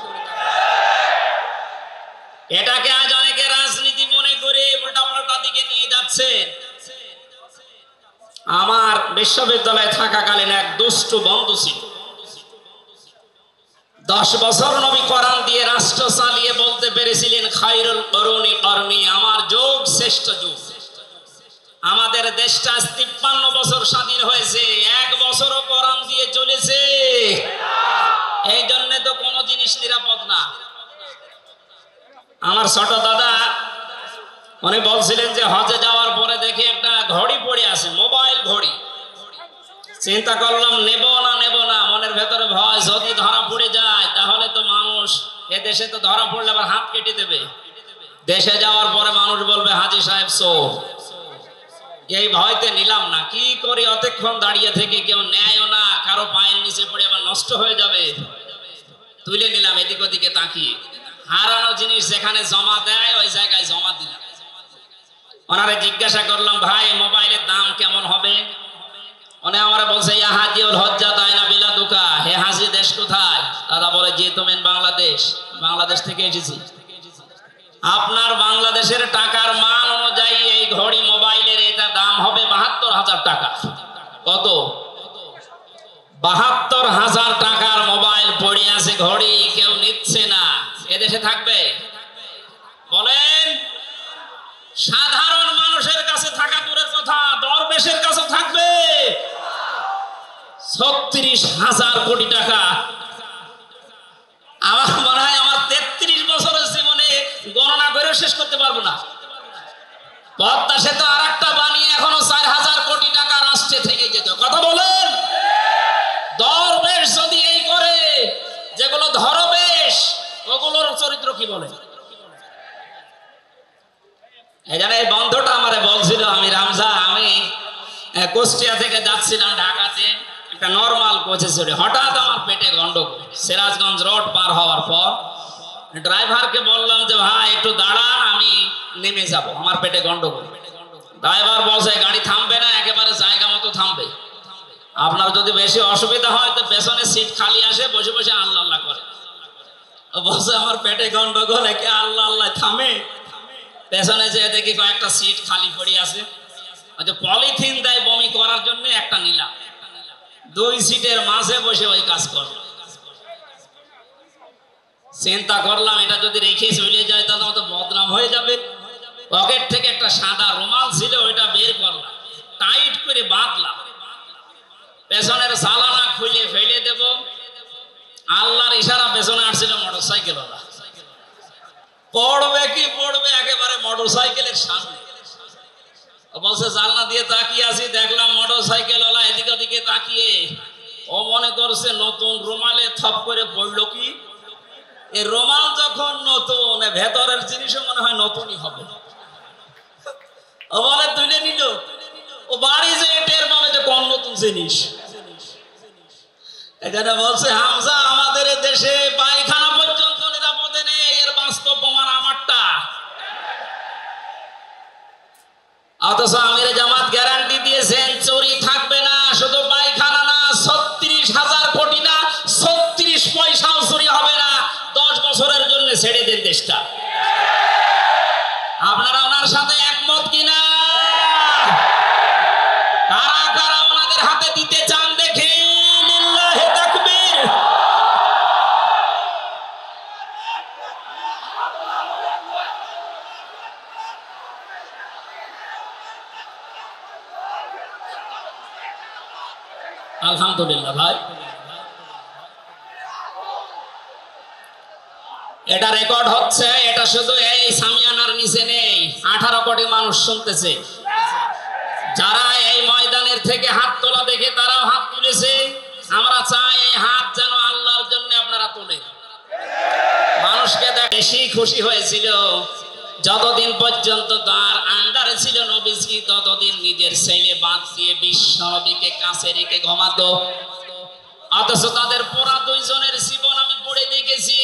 এটাকে আজ অনেকে রাজনীতি মনে করে উল্টাপাল্টা দিকে নিয়ে যাচ্ছে। আমার বিশ্ববিদ্যালয়ে থাকাকালীন এক দুষ্টু বন্ধু ছিল, 10 বছর নবী কোরআন দিয়ে রাষ্ট্র চালিয়ে বলতে পেরেছিলেন, খায়রুল কুরুনি করনি, আমার যুগ শ্রেষ্ঠ যুগ। আমাদের দেশটা 53 বছর স্বাধীন হয়েছে, 1 বছরও কোরআন দিয়ে চলেছে। এই জন্য তো কোনো জিনিস নিরাপদ না। আমার ছোট দাদা উনি বলছিলেন যে হজে যাওয়ার পরে দেখি একটা ঘড়ি পড়ে আছে, মোবাইল ঘড়ি। চিন্তা করলাম নেব না, মনের ভেতরে ভয়, যদি ধরা পড়ে যায় তাহলে তো মানুষ, এ দেশে তো ধরা পড়লে আবার হাত কেটে দেবে। দেশে যাওয়ার পরে মানুষ বলবে হাজী সাহেব চোর। এই ভয়তে নিলাম না। কি করি, অতক্ষণ দাঁড়িয়ে থেকে কেউ নেয়ও না, কারো পায়ের নিচে পড়ে আবার নষ্ট হয়ে যাবে। তুলে নিলাম এদিক ওদিকে তাকিয়ে। হারানো জিনিস যেখানে জমা দেয় ওই জায়গায় জমা দিলাম। ওনারে জিজ্ঞাসা করলাম, ভাই মোবাইলের দাম কেমন হবে? উনি আমার বলছে, ইয়া হাজিউল হজ্জা তাইনা বিলাদুকা, হে হাজি দেশ কোথায়? দাদা বলে, জি তুমেন বাংলাদেশ। বাংলাদেশ থেকে এসেছি। আপনার বাংলাদেশের টাকার মান অনুযায়ী এই ঘড়ি মোবাইলের এটা দাম হবে 72,000 টাকা। কত? 72,000 টাকার মোবাইল পড়ে আছে, ঘড়ি কেউ নিচ্ছে না। এদেশে থাকবে? বলেন। সাধারণ মানুষের কাছে থাকা দূরের কথা, দরবেশের কাছে থাকবে 36,000 কোটি টাকা। আমার মনে হয় আমার 33 বছরের জীবনে গণনা করে শেষ করতে পারবো না। পদ্মা সেতু আর একটা বানিয়ে এখনো 4,000 কোটি টাকা রাষ্ট্রে থেকে যেত। কথা বলেন। দরবেশ যদি এই করে, যেগুলো ধরবেশ ওগুলোর চরিত্র কি বলে? এই জন্য এই বন্ধুটা আমারে বলছিল, আমি রামজা, আমি কুষ্টিয়া থেকে যাচ্ছিলাম ঢাকাতে একটা নর্মাল কোচে চড়ে, হঠাৎ আমার পেটে গন্ডগোল। সিরাজগঞ্জ রোড পার হওয়ার পর ড্রাইভারকে বললাম যে ভাই একটু দাঁড়ান, আমি নেমে যাব, আমার পেটে গন্ডগোল। ড্রাইভার বলছে গাড়ি থামবে না, একেবারে জায়গা মতো থামবে। আপনার যদি বেশি অসুবিধা হয় তো পেছনে সিট খালি আসে, বসে বসে আল্লাহ আল্লাহ করে। বলছে আমার পেটে গন্ডগোল, একে আল্লাহ আল্লাহ থামে। পেছনে যে দেখি কয়েকটা সিট খালি পড়ে আছে, পলিথিন দেয় বমি করার জন্য, একটা নিলাম। 2 সিটের মাঝে বসে ওই কাজ করলাম। চিন্তা করলাম এটা যদি রেখে চলে যায় তাহলে তো বদনাম হয়ে যাবে। পকেট থেকে একটা সাদা রুমাল ছিল, ওইটা বের করলাম, টাইট করে বাঁধলাম, পেছনের সালানা খুলে ফেলে দেব। আল্লাহর ইশারা, পেছনে আসছিল মোটরসাইকেল ওলা, পড়বে কি পড়বে একেবারে মোটরসাইকেলের সামনে। বলছে জানলা দিয়ে তাকিয়ে আছি, দেখলাম মোটরসাইকেল ওলা এদিকে ওদিকে তাকিয়ে, ও মনে করছে নতুন রুমালে থপ করে পড়লো কি। এই রুমাল যখন নতুন, ভেতরের জিনিসও মনে হয় নতুনই হবে। ও বলে তুলে নিল, ও বাড়ি যে টের পাবে যে কোন নতুন জিনিস। এখানে বলছে হামজা, আমাদের দেশে পায়খানা পর্যন্ত নিরাপদে নেই, এর বাস্তব প্রমাণ আমারটা। অথচ আমির জামাত গ্যারান্টি দিয়েছেন চুরি থাকবে না, শুধু পায়খানা না, 36,000 কোটি না, 36 পয়সাও চুরি হবে না। 10 বছরের জন্য ছেড়ে দেন দেশটা। আপনারা ওনার সাথে একমত কিনা? কারা কারা ওনাদের হাতে দিতে চান দেখে? লিল্লাহি তাকবীর। আলহামদুলিল্লাহ ভাই, এটা রেকর্ড হচ্ছে। এটা শুধু এই সামিয়ানার নিচে নেই, 18 কোটি মানুষ শুনতেছে। যারা এই ময়দানের থেকে হাত তোলা দেখে তারাও হাত তুলেছে। আমরা চাই এই হাত যেন আল্লাহর জন্য আপনারা তোলেন। মানুষকে বেশি খুশি হয়েছিল যতদিন পর্যন্ত তার আন্ডারে ছিল নবীজি, ততদিন নিজের ছেলে বাদ দিয়ে বিশ্ব নবীকে কাছে রেখে ঘুমাতো। অথচ তাদের পুরা 2 জনের জীবন আমি পড়ে দেখেছি।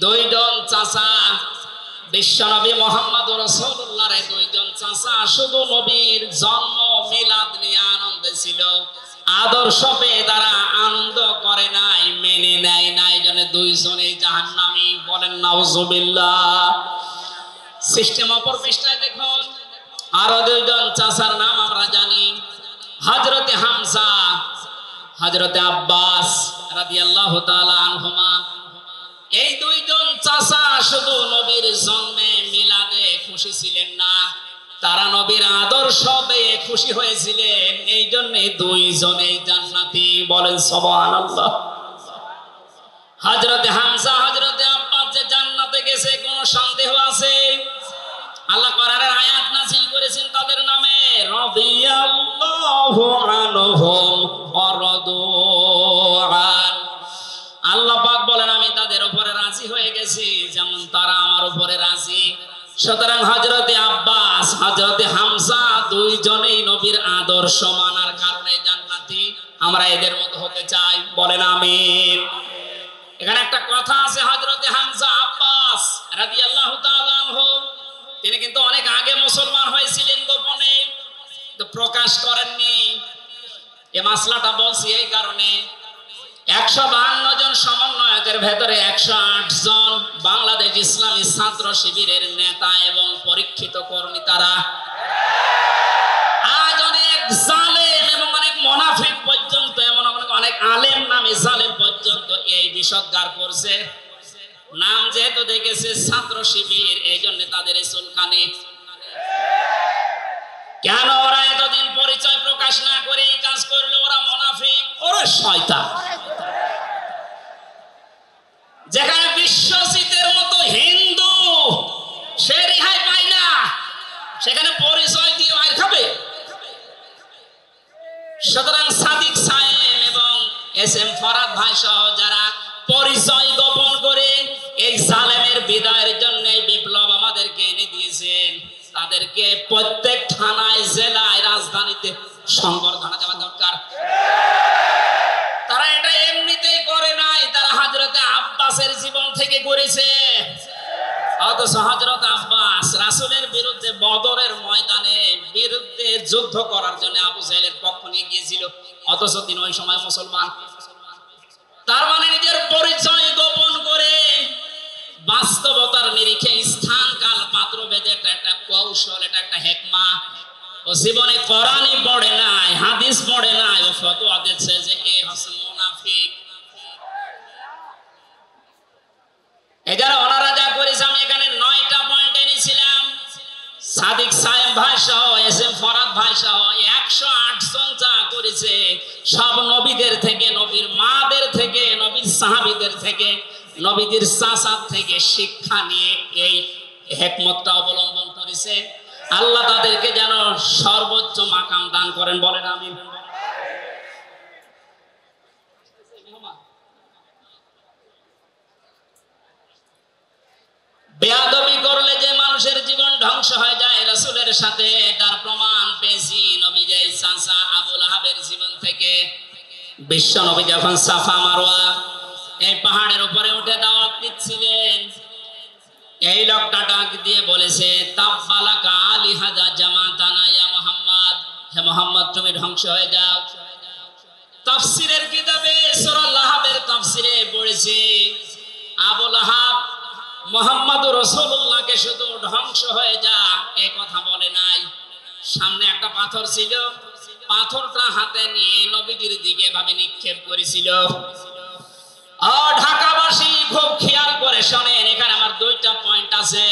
2 জন চাচা, বিশ্ব নবী মুহাম্মদ রাসূলুল্লাহর 2 জন চাচা শুধু নবীর জন্ম মিলাদ নিয়ে আনন্দে ছিল। আদর্শ পেয়ে তারা আনন্দ করে নাই, মেনে নেয় নাই, জন্য 2 জনেই জাহান্নামী। বলেন নাউজুবিল্লাহ। সিস্টেম অপর পৃষ্ঠায় দেখুন, আরো 2 জন চাচার নাম আমরা জানি, হযরতে হামজা, হযরতে আব্বাস রাদিয়াল্লাহু তাআলা আনহুমা। এই 2 জন চাচা শুধু নবীর জন্মে মিলাদে খুশি ছিলেন না, তারা নবীর আদর্শ পেয়ে খুশি হয়েছিলেন। এই জন্য 2 জনেই জান্নাতি। বলেন সুবহানাল্লাহ। হযরতে হামজা, হযরতে আব্বাস যে জান্নাতে গেছে কোনো সন্দেহ আছে? আল্লাহ কোরআনের আয়াত নাযিল করেছেন তাদের নামে, রাদিয়াল্লাহু আনহুম ওয়া রাদু আন। আল্লাহ পাক বলেন আমি তাদের উপরে রাজি হয়ে গেছি যেমন তারা আমার উপরে রাজি। সুতরাং হযরতে আব্বাস, হযরতে হামজা 2 জনেই নবীর আদর্শ মানার কারণে জান্নাতি। আমরা এদের মতো হতে চাই। বলেন আমিন। এখানে একটা কথা আছে, হযরতে হামজা আব্বাস রাদিয়াল্লাহু তাআলা আনহু, তিনি কিন্তু অনেক আগে মুসলমান হয়েছিলেন, গোপনে তো প্রকাশ করেননি। এই মাসলাটা বলছি এই কারণে, 152 জন সমন্বয়কের ভেতরে 108 জন বাংলাদেশ ইসলামী ছাত্র শিবিরের নেতা এবং পরীক্ষিত কর্মী। তারা আজ অনেক জালেম এবং অনেক মুনাফিক পর্যন্ত, এমন অনেক আলেম নামে জালেম পর্যন্ত এই বিষদগার করছে। নাম যেহেতু দেখেছে ছাত্র শিবির, এই জন্য তাদের এই চুলকানি। কেন ওরা এতদিন পরিচয় প্রকাশ না করে এই কাজ করলো? ওরা মুনাফিক, ওরা শয়তান। যেখানে বিশ্বজিতের মতো হিন্দু সে রেহাই পায় না, সেখানে পরিচয় দিয়ে মার খাবে। সুতরাং সাদিক সাহেব এবং SM ফরাদ ভাই সহ যারা পরিচয় গোপন করে এই জালেমের বিদায়ের জন্য বিপ্লব আমাদেরকে এনে দিয়েছেন, তাদেরকে প্রত্যেক থানায়, জেলায়, রাজধানীতে সংবর্ধনা দেওয়া দরকার। তারা এটা এমনিতেই করে নাই, তারা হযরতে আব্বাসের জীবন থেকে করেছে। অথচ হযরত আব্বাস রাসূলের বিরুদ্ধে বদরের ময়দানে বিরুদ্ধে যুদ্ধ করার জন্য আবু জাহেলের পক্ষ নিয়ে গিয়েছিল, অথচ তিনি ওই সময় মুসলমান। তার মানে নিজের পরিচয় গোপন করে বাস্তবতার নিরিখে স্থান কাল পাত্র ভেদে একটা কৌশল, এটা একটা হিকমা। ও জীবনে কোরআনই পড়ে নাই, হাদিস পড়ে নাই, ও ফতোয়া দিচ্ছে যে এ হচ্ছে মুনাফিক। এছাড়া ওনারা যা করেছে, আমি এখানে 9টা পয়েন্ট এনেছিলাম। সাদিক সাহেব ভাই সহ, এস এম ফরাদ ভাই সহ 108 জন যা করেছে, সব নবীদের থেকে, নবীর মাদের থেকে, নবীর সাহাবীদের থেকে, নবীদের চাচার থেকে শিক্ষা নিয়ে এই হিকমতটা অবলম্বন করেছে। আল্লাহ তাদেরকে যেন সর্বোচ্চ মাকাম দান করেন, বলেন আমিন। বেয়াদবি করলে যে মানুষের জীবন ধ্বংস হয়ে যায় রাসূলের সাথে, তার প্রমাণ পেয়েছি নবীর চাচা আবু লাহাবের জীবন থেকে। বিশ্ব নবী যখন সাফা মারওয়া এই পাহাড়ের উপরে উঠে দাওয়াত দিচ্ছিলেন, এই লোকটা ডাক দিয়ে বলেছে, তাব্বালাকা আলিহাদা জামাতানা ইয়া মুহাম্মদ, হে মুহাম্মদ তুমি ধ্বংস হয়ে যাও। তাফসীরের কিতাবে সূরা লাহাবের তাফসীরে পড়েছে, আবু লাহাব মুহাম্মদুর রাসূলুল্লাহকে শুধু ধ্বংস হয়ে যা এই কথা বলে নাই। সামনে একটা পাথর ছিল, পাথরটা হাতে নিয়ে নবীজির দিকে ভাবে নিক্ষেপ করেছিল। ঢাকাবাসী খুব খেয়াল করে শোনেন, এখানে আমার 2টা পয়েন্ট আছে।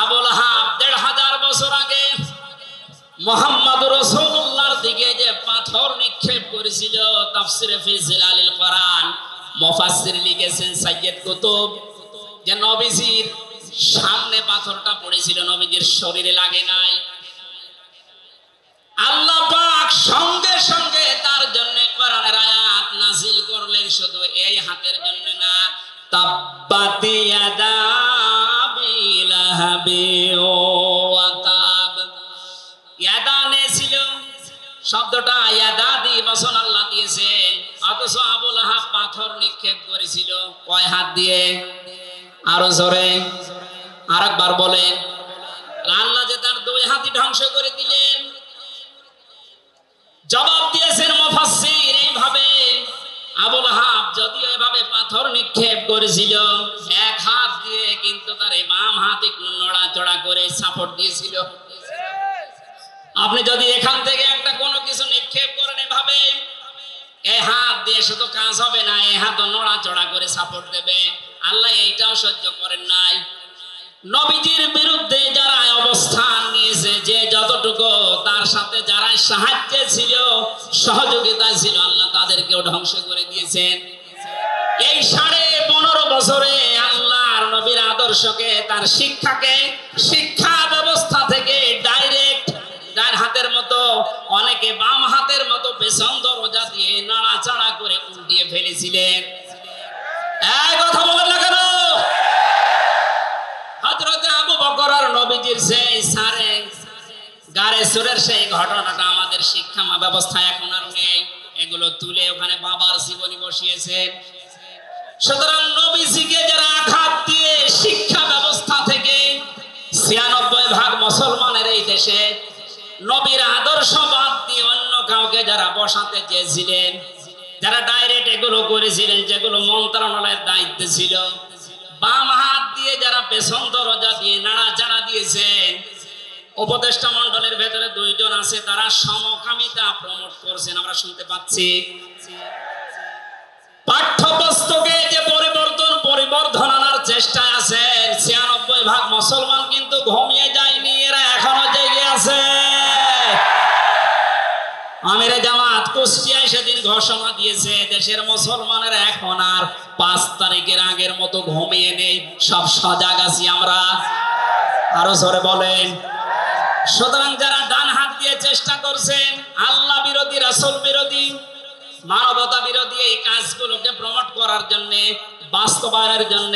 আবু লাহাব 1500 বছর আগে মুহাম্মদুর রাসূলুল্লাহর দিকে যে পাথর নিক্ষেপ করেছিল, তাফসীরে ফি জিলালিল কোরআন মুফাসসির লিখেছেন সাইয়্যিদ কুতুব, যে নবীজির সামনে পাথরটা পড়েছিল, নবীজির শরীরে লাগে নাই। আল্লাহ পাক সঙ্গে সঙ্গে তার জন্য কোরআনের আয়াত নাযিল করলেন, শুধু এই হাতের জন্য না। তাব্বাত ইয়াদা আবি লাহাবি ওয়া তাব। ইয়াদা ছিল শব্দটা, ইয়াদা দি বচন আল্লাহ দিয়েছেন, অথচ আবু লাহাব পাথর নিক্ষেপ করেছিল কয় হাত দিয়ে? আরো জোরে আরেকবার বলেন। আল্লাহ যে তার 2 হাতই ধ্বংস করে দিলেন। জবাব দিয়েছেন মুফাসসির এইভাবে, আবু লাহাব যদিও এভাবে পাথর নিক্ষেপ করেছিল 1 হাত দিয়ে, কিন্তু তার বাম হাত একটু নড়াচড়া করে সাপোর্ট দিয়েছিল। আপনি যদি এখান থেকে একটা কোনো কিছু নিক্ষেপ করেন এভাবে, এই হাত দিয়ে শুধু কাজ হবে না, এই হাতও নড়াচড়া করে সাপোর্ট দেবে। আল্লাহ এইটাও সহ্য করেন নাই। নবীজির বিরুদ্ধে যারা অবস্থান নিয়েছে, যে যতটুকু তার সাথে যারা সাহায্যে ছিল, সহযোগিতায় ছিল, আল্লাহ তাদেরকেও ধ্বংস করে দিয়েছেন। এই 15.5 বছরে আল্লাহর নবীর আদর্শকে, তার শিক্ষাকে, শিক্ষা ব্যবস্থা থেকে ডাইরেক্ট ডান হাতের মতো, অনেকে বাম হাতের মতো পেছন দরজা দিয়ে নাড়াচাড়া করে উল্টিয়ে ফেলেছিলেন। এই কথা বলেন না কেন? হযরত আবু বকর আর নবীজির সেই সারে গারে সুরের সেই ঘটনাটা আমাদের শিক্ষা ব্যবস্থা এখন আর নেই। এগুলো তুলে ওখানে বাবার জীবনী বসিয়েছেন। সুতরাং নবীজিকে যারা আঘাত দিয়ে শিক্ষা ব্যবস্থা থেকে 96% মুসলমানের এই দেশে নবীর আদর্শ বাদ দিয়ে অন্য কাউকে যারা বসাতে চেয়েছিলেন, যারা ডাইরেক্ট এগুলো করেছিলেন, যেগুলো মন্ত্রণালয়ের দায়িত্বে ছিল, বাম হাত দিয়ে যারা পেছন দরজা দিয়ে নাড়াচাড়া দিয়েছেন, উপদেষ্টা মণ্ডলের ভেতরে 2 জন আছে, তারা সমকামিতা প্রমোট করছেন, আমরা শুনতে পাচ্ছি। পাঠ্যপুস্তকে যে পরিবর্ধন আনার চেষ্টায় আছেন, 96% মুসলমান কিন্তু ঘুমিয়ে যায়নি, এরা এখনো জেগে আছে। আমিরে জামাত কুষ্টিয়ায় সেদিন ঘোষণা দিয়েছে, দেশের মুসলমানেরা এখন আর 5 তারিখের আগের মতো ঘুমিয়ে নেই, সব সজাগ আছি আমরা। আরো জোরে বলেন। সুতরাং যারা ডান হাত দিয়ে চেষ্টা করছেন আল্লাহ বিরোধী, রাসূল বিরোধী, মানবতা বিরোধী এই কাজগুলোকে প্রমোট করার জন্য, বাস্তবায়নের জন্য,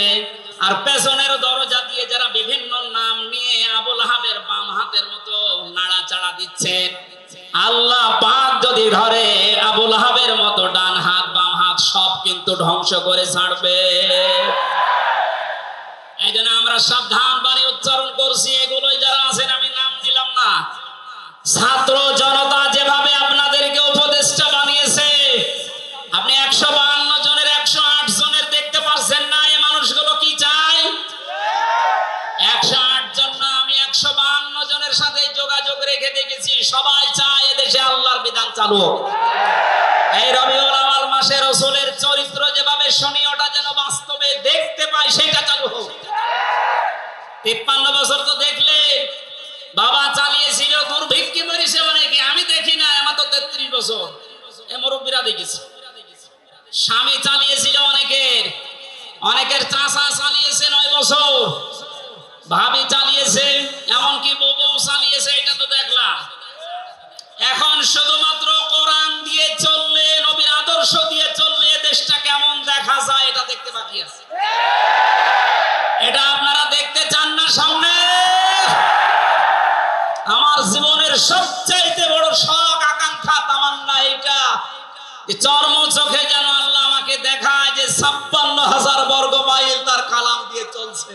আর পেছনের দরজা দিয়ে যারা বিভিন্ন নাম নিয়ে আবু লাহাব লাহাবের বাম হাতের মতো নাড়াচাড়া দিচ্ছেন, আল্লাহ পাক যদি ধরে আবু লাহাবের মতো ডান হাত বাম হাত সব কিন্তু ধ্বংস করে ছাড়বে। এই জন্য আমরা সাবধান বাণী উচ্চারণ করছি। এগুলোই যারা আছেন, আমি নাম দিলাম না, ছাত্র জনতা যেভাবে আপনাদেরকে উপদেষ্টা বানিয়েছে, আপনি 152 জনের 108 জনের দেখতে পাচ্ছেন না। এই মানুষগুলো কি চায়? 108 জন না, আমি 152 জনের সাথে যোগাযোগ রেখে দেখেছি, সবাই চায় এদেশে আল্লাহর বিধান চালু হোক। এই রবিউল আউয়াল মাসে রাসূলের চরিত্র যেভাবে শুনি, ওটা যেন বাস্তবে দেখতে পাই, সেটা চালু হোক। 53 বছর তো দেখলে বাবা চালিয়েছিল, দুর্ভিক্ষে মরেছে অনেকে, আমি দেখি না, আমার তো 33 বছর, এই মুরব্বীরা দেখেছি। স্বামী চালিয়েছিল অনেকের চাচা চালিয়েছে 9 বছর, ভাবি চালিয়েছে, এমনকি বউ চালিয়েছে, এটা তো দেখলাম। এখন শুধুমাত্র কোরআন দিয়ে চললে, নবীর আদর্শ দিয়ে চললে দেশটা কেমন দেখা যায় এটা দেখতে বাকি আছে। এটা আপনারা দেখতে চান না? সামনে আমার জীবনের সবচাইতে বড় শখ, আকাঙ্ক্ষা, তামান্না এটা, চর্ম চোখে যেন আল্লাহ আমাকে দেখায় যে 56,000 বর্গ মাইল তার কালাম দিয়ে চলছে।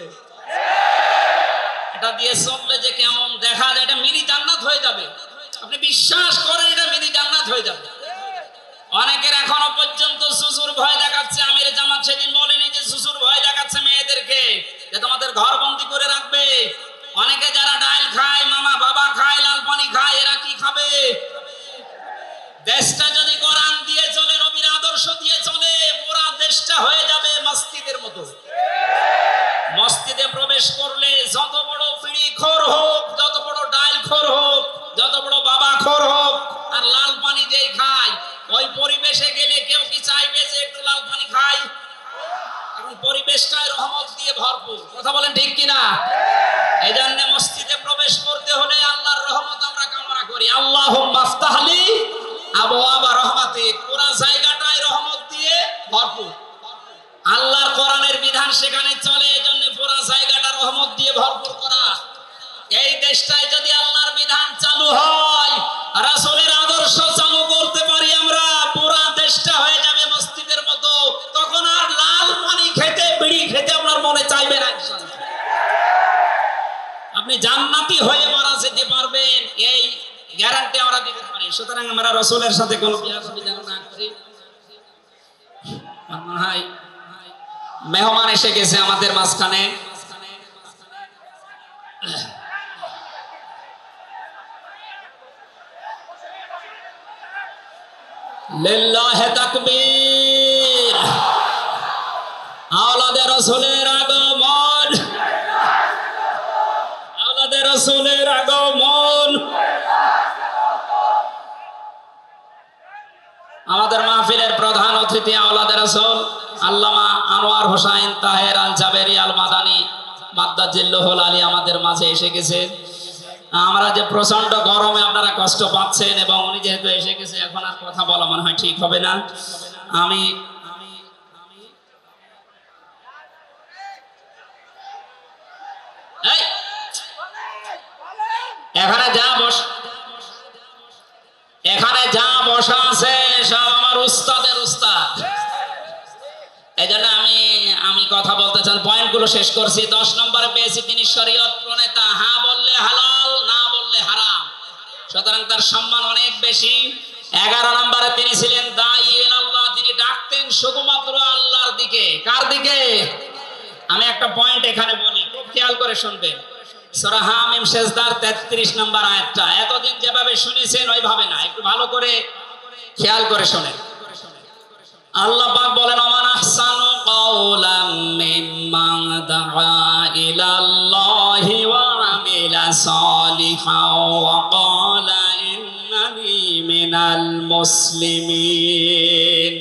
এটা দিয়ে চললে যে কেমন দেখা যায়, এটা মিনি জান্নাত হয়ে যাবে। আপনি বিশ্বাস করেন, এটা মিনি জান্নাত হয়ে যাবে। অনেকের এখনো পর্যন্ত শ্বশুর ভয় দেখাচ্ছে। আমির জামাত সেদিন বলেনি যে শ্বশুর ভয় দেখাচ্ছে মেয়েদেরকে যে তোমাদের ঘর বন্দি করে রাখবে। অনেকে যারা ডাল খায়, মামা বাবা খায়, লাল পানি খায়, এরা কি খাবে? দেশটা যদি কোরআন দিয়ে চলে, নবীর আদর্শ দিয়ে চলে, পুরো দেশটা হয়ে যাবে মসজিদের মতো। মসজিদে প্রবেশ করলে যত বড় বিড়ি খোর হোক, যত বড় ডাল খোর হোক, যত বড় বাবা খোর হোক, আর লাল পানি যেই খায়, ওই পরিবেশে গেলে কেউ কি চাইবে যে একটু লাল পানি খাই? এখন পরিবেশটাই রহমত দিয়ে ভরপুর। কথা বলেন ঠিক কিনা? এই জন্য মসজিদে প্রবেশ করতে হলে আল্লাহর রহমত আমরা কামনা করি। আল্লাহুম্মা আফতাহলি আবওয়াবা রাহমাতিক, পুরো জায়গাটাই রহমত দিয়ে ভরপুর। আল্লাহর কোরআনের বিধান সেখানে চলে, এজন্য পুরো জায়গাটা রহমত দিয়ে ভরপুর করা। এই দেশটায় যদি আল্লাহর বিধান চালু হয়, রাসূলের আদর্শ চালু করতে পারি আমরা, পুরো দেশটা হয়ে যাবে মসজিদের মতো। তখন আর লাল পানি খেতে, বিড়ি খেতে আপনার মনে চাইবে না। আপনি জান্নাতি হয়ে মারা যেতে পারবেন, এই গ্যারান্টি আমরা দিতে পারি। সুতরাং আমরা রাসূলের সাথে কোনো বিয়াদবি যেন না করি। মনে হয় মেহমান এসে গেছে আমাদের মাঝখানে। লিল্লাহি তাকবীর, আওলাদে রাসূলের আগমন, আওলাদে রাসূলের আগমন। আমাদের মাহফিলের প্রধান অতিথি আওলাদে রাসূল আল্লামা আনোয়ার হোসাইন তাহের আল জাবেরি আল মাদানী মাদ্দাজিল্লাহুল আলী আমাদের মাঝে এসে গেছে। আমরা যে প্রচন্ড গরমে আপনারা কষ্ট পাচ্ছেন, এবং উনি যেহেতু এসে গেছে, এখন আর কথা বলা মনে হয় ঠিক হবে না। আমি এখানে যা বসা আছে সব আমার উস্তাদের উস্তাদ। এই জন্য আমি কথা বলতে চান, পয়েন্টগুলো শেষ করছি। 10 নম্বরে পেয়েছি তিনি শরীয়ত প্রণেতা, হ্যাঁ বললে হালাল, না বললে হারাম, সুতরাং তার সম্মান অনেক বেশি। 11 নম্বরে তিনি ছিলেন দাঈ ইলাল্লাহ, তিনি ডাকতেন শুধুমাত্র আল্লাহর দিকে। কার দিকে? আমি একটা পয়েন্ট এখানে বলি, খুব খেয়াল করে শুনবেন। সূরা হামিম সেজদার 33 নম্বর আয়াতটা এতদিন যেভাবে শুনেছেন ওইভাবে না, একটু ভালো করে খেয়াল করে শুনেন। আল্লাহ পাক বলেন, ওমান আহসানু কাওলাম মিম্মান দাআ ইলাল্লাহি ওয়া আমিলা সালিহান ওয়া ক্বালা ইন্নানি মিনাল মুসলিমিন।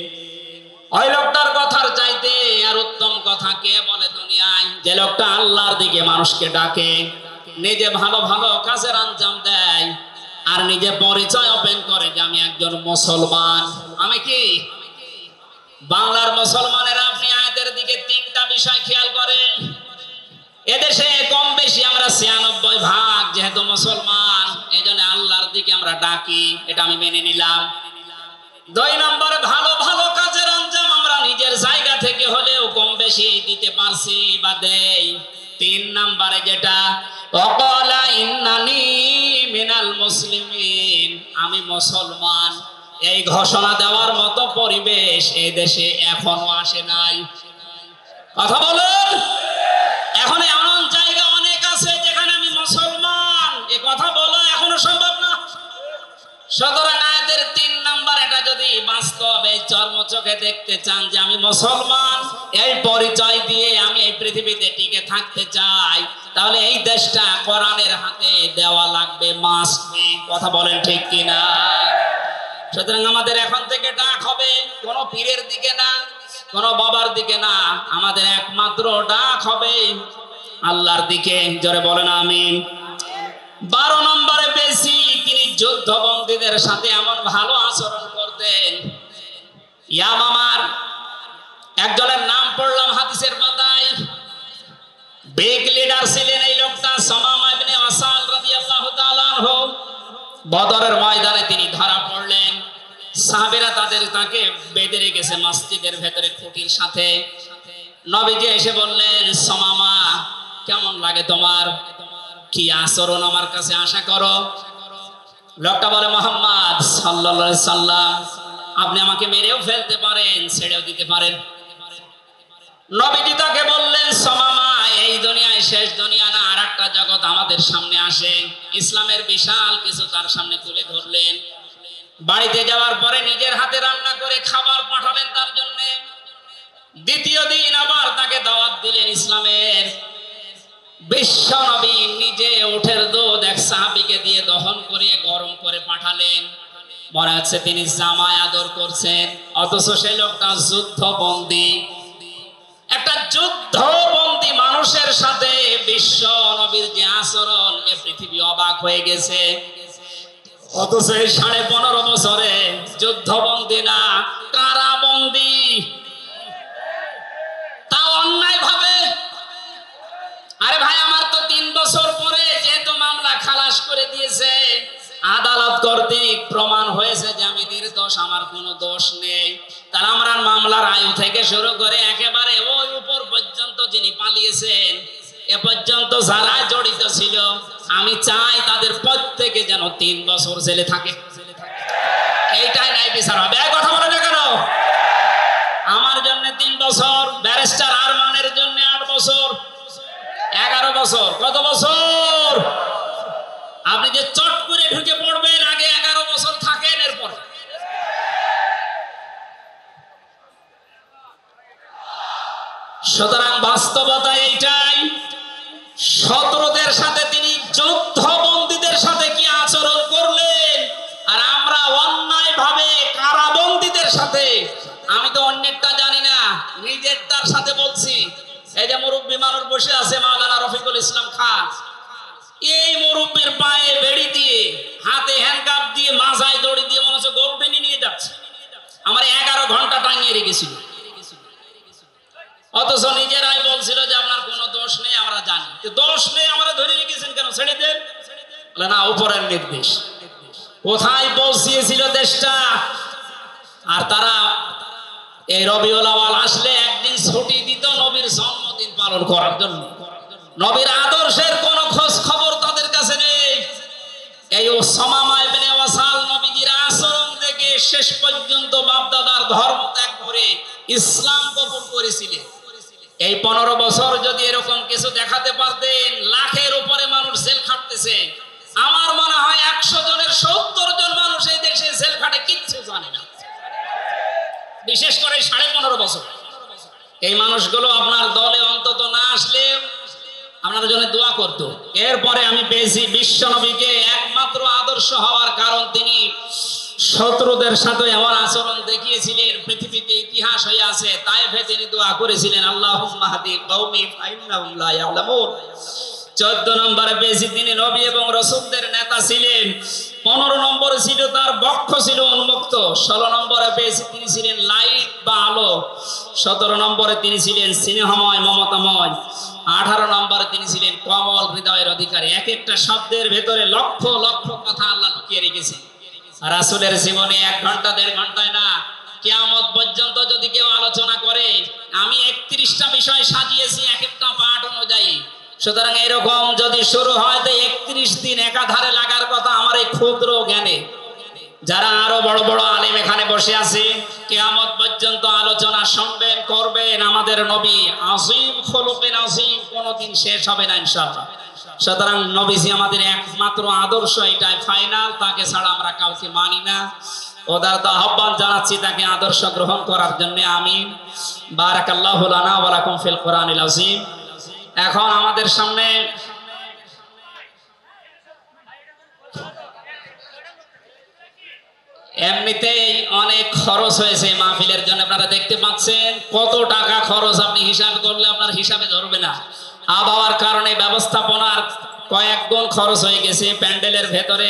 ওই লোকটার কথার চাইতে আর উত্তম কথা কে বলে দুনিয়ায়? যে লোকটা আল্লাহর দিকে মানুষকে ডাকে, নিজে ভালো ভালো কাজের আঞ্জাম দেয়, আর নিজে পরিচয় ওপেন করে যে আমি একজন মুসলমান। আমি কি? বাংলার মুসলমানেরা, আপনি আয়াতের দিকে 3টা বিষয় খেয়াল করেন। এদেশে কম বেশি আমরা ৯৬% যেহেতু মুসলমান, এই জন্য আল্লাহর দিকে আমরা ডাকি, এটা আমি মেনে নিলাম। ২ নম্বরে ভালো ভালো কাজের আঞ্জাম আমরা নিজের জায়গা থেকে হলেও কম বেশি দিতে পারছি বা দেই। ৩ নম্বরে যেটা ওয়াকালা ইন্নানি মিনাল মুসলিমিন, আমি মুসলমান, এই ঘোষণা দেওয়ার মতো পরিবেশ এই দেশে এখনো আসে নাই। কথা বলুন, এখন এমন জায়গা অনেক আছে যেখানে আমি মুসলমান এ কথা বলা এখনো সম্ভব না। সুতরাং আয়াতের ৩ নাম্বার এটা যদি বাস্তব এই চর্মচোখে দেখতে চান যে আমি মুসলমান, এই পরিচয় দিয়ে আমি এই পৃথিবীতে টিকে থাকতে চাই, তাহলে এই দেশটা কোরআনের হাতে দেওয়া লাগবে, মাস্ট বি। কথা বলেন ঠিক কিনা? সুতরাং আমাদের এখন থেকে ডাক হবে কোন পীরের দিকে না, কোন বাবার দিকে না, আমাদের একমাত্র ডাক হবে আল্লাহর দিকে। জোরে বলেন আমিন। ১২ নম্বরে পেয়েছি তিনি যুদ্ধবন্দীদের সাথে এমন ভালো আচরণ করতেন। ইয়ামামার একজনের নাম পড়লাম হাদিসের পাতায়, বিগ লিডার ছিলেন এই লোকটা, সুমামা ইবনে আসাল রাদিয়াল্লাহু তাআলা আনহু। বদরের ময়দানে তিনি ধরা পড়লেন, সাহাবীরা তাকে বেঁধে রেখেছে মসজিদের ভেতরে খুঁটির সাথে। নবীজি এসে বললেন, সুমামা কেমন লাগে তোমার, কি আচরণ আমার কাছে আশা করো? লোকটা বলে, মুহাম্মদ সাল্লাল্লাহু আলাইহি সাল্লাম, আপনি আমাকে মেরেও ফেলতে পারেন, ছেড়েও দিতে পারেন। নবীজি তাকে বললেন, সুমামা এই দুনিয়ায় শেষ দুনিয়া না, আরেকটা জগৎ আমাদের সামনে আসে। ইসলামের বিশাল কিছু তার সামনে তুলে ধরলেন। বাড়িতে যাওয়ার পরে নিজের হাতে রান্না করে খাবার পাঠালেন তার জন্য। দ্বিতীয় দিন আবার তাকে দাওয়াত দিলেন ইসলামের। বিশ্ব নবী নিজে উটের দুধ এক সাহাবীকে দিয়ে দহন করে গরম করে পাঠালেন। মনে হচ্ছে তিনি জামায় আদর করছেন, অথচ সেই লোকটা যুদ্ধবন্দী। একটা যুদ্ধবন্দী মানুষের সাথে বিশ্ব নবীর যে আচরণ, এ পৃথিবী অবাক হয়ে গেছে। অথচ এই ১৫.৫ বছরে যুদ্ধবন্দী না, কারাবন্দী, তাও অন্যায় ভাবে। আরে ভাই, আমার তো ৩ বছর পরে যেহেতু মামলা খালাস করে দিয়েছে, আদালত কর্তৃক প্রমাণ হয়েছে যে আমি নির্দোষ, আমার কোনো দোষ নেই। তার আমরা মামলার আয়ু থেকে শুরু করে একেবারে ওই উপর পর্যন্ত যিনি পালিয়েছেন, এ পর্যন্ত যারা জড়িত ছিল, আমি চাই তাদের প্রত্যেকে যেন ৩ বছর জেলে থাকে। এইটাই নাই বিচার হবে। কথা বলে না কেন? আমার জন্য ৩ বছর, ব্যারিস্টার আরমানের জন্য ৮ বছর, ১১ বছর। কত বছর? আপনি যে চট করে ঢুকে পড়বেন, আগে ১১ বছর থাকেন, এরপর। সুতরাং বাস্তবতা এইটাই। শত্রুদের সাথে তিনি যুদ্ধবন্দীদের সাথে কি আচরণ করলেন, আর আমরা অন্যায় ভাবে কারাবন্দীদের সাথে। আমি তো অন্যেরটা জানি না, নিজেরটার সাথে বলছি। এই যে মুরব্বী মানুষ বসে আছে, মাওলানা রফিকুল ইসলাম খান, এই মুরব্বীর পায়ে বেড়ি দিয়ে, হাতে হ্যান্ডকাপ দিয়ে, মাথায় দড়ি দিয়ে মনে হচ্ছে গরু টেনে নিয়ে যাচ্ছে। আমার ১১ ঘন্টা টাঙিয়ে রেখেছিল। অথচ নিজেরাই বলছিল যে আপনার কোনো দোষ নেই, আমরা জানি। দোষ নেই, আমরা ধরে রেখেছেন কেন, ছেড়ে দেন। বলে না, উপরের নির্দেশ। কোথায় পৌঁছিয়েছিল দেশটা? আর তারা এই রবিউল আউয়াল আসলে একদিন ছুটি দিত নবীর জন্মদিন পালন করার জন্য। নবীর আদর্শের কোন খোঁজ খবর তাদের কাছে নেই। এই সুমামা ইবনে ওয়াসাল নবীজির আচরণ থেকে শেষ পর্যন্ত বাপদাদার ধর্ম ত্যাগ করে ইসলাম কবুল করেছিলেন। এই ১৫ বছর যদি এরকম কিছু দেখাতে পারতেন, লাখের উপরে মানুষ জেল খাটতেছে। আমার মনে হয় ১০০ জনের ৭০ জন মানুষ এই দেশে জেল খাটে, কিচ্ছু জানে না। বিশেষ করে ১৫.৫ বছর এই মানুষগুলো আপনার দলে অন্তত না আসলে আপনার জন্য দোয়া করতো। এরপরে আমি পেয়েছি বিশ্ব নবীকে একমাত্র আদর্শ হওয়ার কারণ তিনি শত্রুদের সাথে এমন আচরণ দেখিয়েছিলেন, পৃথিবীতে ইতিহাস হয়ে আছে। তায়েফে তিনি দোয়া করেছিলেন, আল্লাহুম্মা হাদি কওমি ফাইন্নাহুম লা ইয়ালামুন। ১৪ নম্বরে পেয়েছি তিনি নবী এবং রাসূলদের নেতা ছিলেন। 15 নম্বরে ছিল তার বক্ষ ছিল উন্মুক্ত, 16 নম্বরে পেয়েছে তিনি ছিলেন লাইট বা আলো, 17 নম্বরে তিনি ছিলেন স্নেহময় মমতাময়, 18 নম্বরে তিনি ছিলেন কমল হৃদয়ের অধিকারী। এক একটা শব্দের ভেতরে লক্ষ লক্ষ কথা আল্লাহ লুকিয়ে রেখেছেন। রাসূলের জীবনে 1 ঘন্টা 1.5 ঘন্টায় না, কিয়ামত পর্যন্ত যদি কেউ আলোচনা করে, আমি 31টা বিষয় সাজিয়েছি এক একটা পাঠ অনুযায়ী। সুতরাং এরকম যদি শুরু হয় তো 31 দিন একাধারে লাগার কথা আমার এই ক্ষুদ্র জ্ঞানে। যারা আরো বড় বড় আলেম এখানে বসে আছে, কিয়ামত পর্যন্ত আলোচনা শুনবেন করবেন। আমাদের নবী আজিম খুলুকিন আজিম, কোনোদিন শেষ হবে না ইনশাআল্লাহ। সুতরাং নবীজি আমাদের একমাত্র আদর্শ, এটাই ফাইনাল, তাকে ছাড়া আমরা কাউকে মানি না। ওদার তো আহ্বান জানাচ্ছি তাকে আদর্শ গ্রহণ করার জন্য। আমিন। বারাকাল্লাহু লানা ওয়া লাকুম ফিল কোরআনিল আযীম। এখন আমাদের সামনে এমনিতেই অনেক খরচ হয়েছে মাহফিলের জন্য, আপনারা দেখতে পাচ্ছেন কত টাকা খরচ, আপনি হিসাব করলে আপনার হিসাবে ধরবে না। আবহাওয়ার কারণে ব্যবস্থাপনার কয়েক গুণ খরচ হয়ে গেছে। প্যান্ডেলের ভেতরে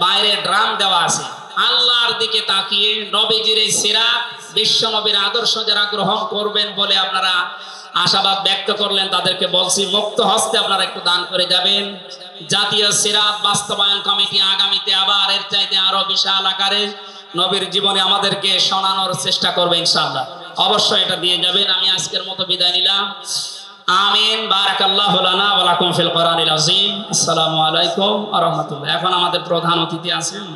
বাইরে ড্রাম দেওয়া আছে। আল্লাহর দিকে তাকিয়ে নবীজির এই সিরাত, বিশ্ব নবীর আদর্শ যারা গ্রহণ করবেন বলে আপনারা আশাবাদ ব্যক্ত করলেন, তাদেরকে বলছি মুক্ত হস্তে আপনারা একটু দান করে যাবেন। জাতীয় সিরাত বাস্তবায়ন কমিটি আগামীতে আবার এর চাইতে আরো বিশাল আকারে নবীর জীবনে আমাদেরকে শোনানোর চেষ্টা করবে ইনশাআল্লাহ। অবশ্যই এটা দিয়ে যাবেন। আমি আজকের মতো বিদায় নিলাম। আমিন। বারাকাল্লাহু লানা ওয়া লাকুম ফিল কোরআনিল আযীম। আসসালামু আলাইকুম ওয়া রাহমাতুল্লাহ। এখন আমাদের প্রধান অতিথি আছেন।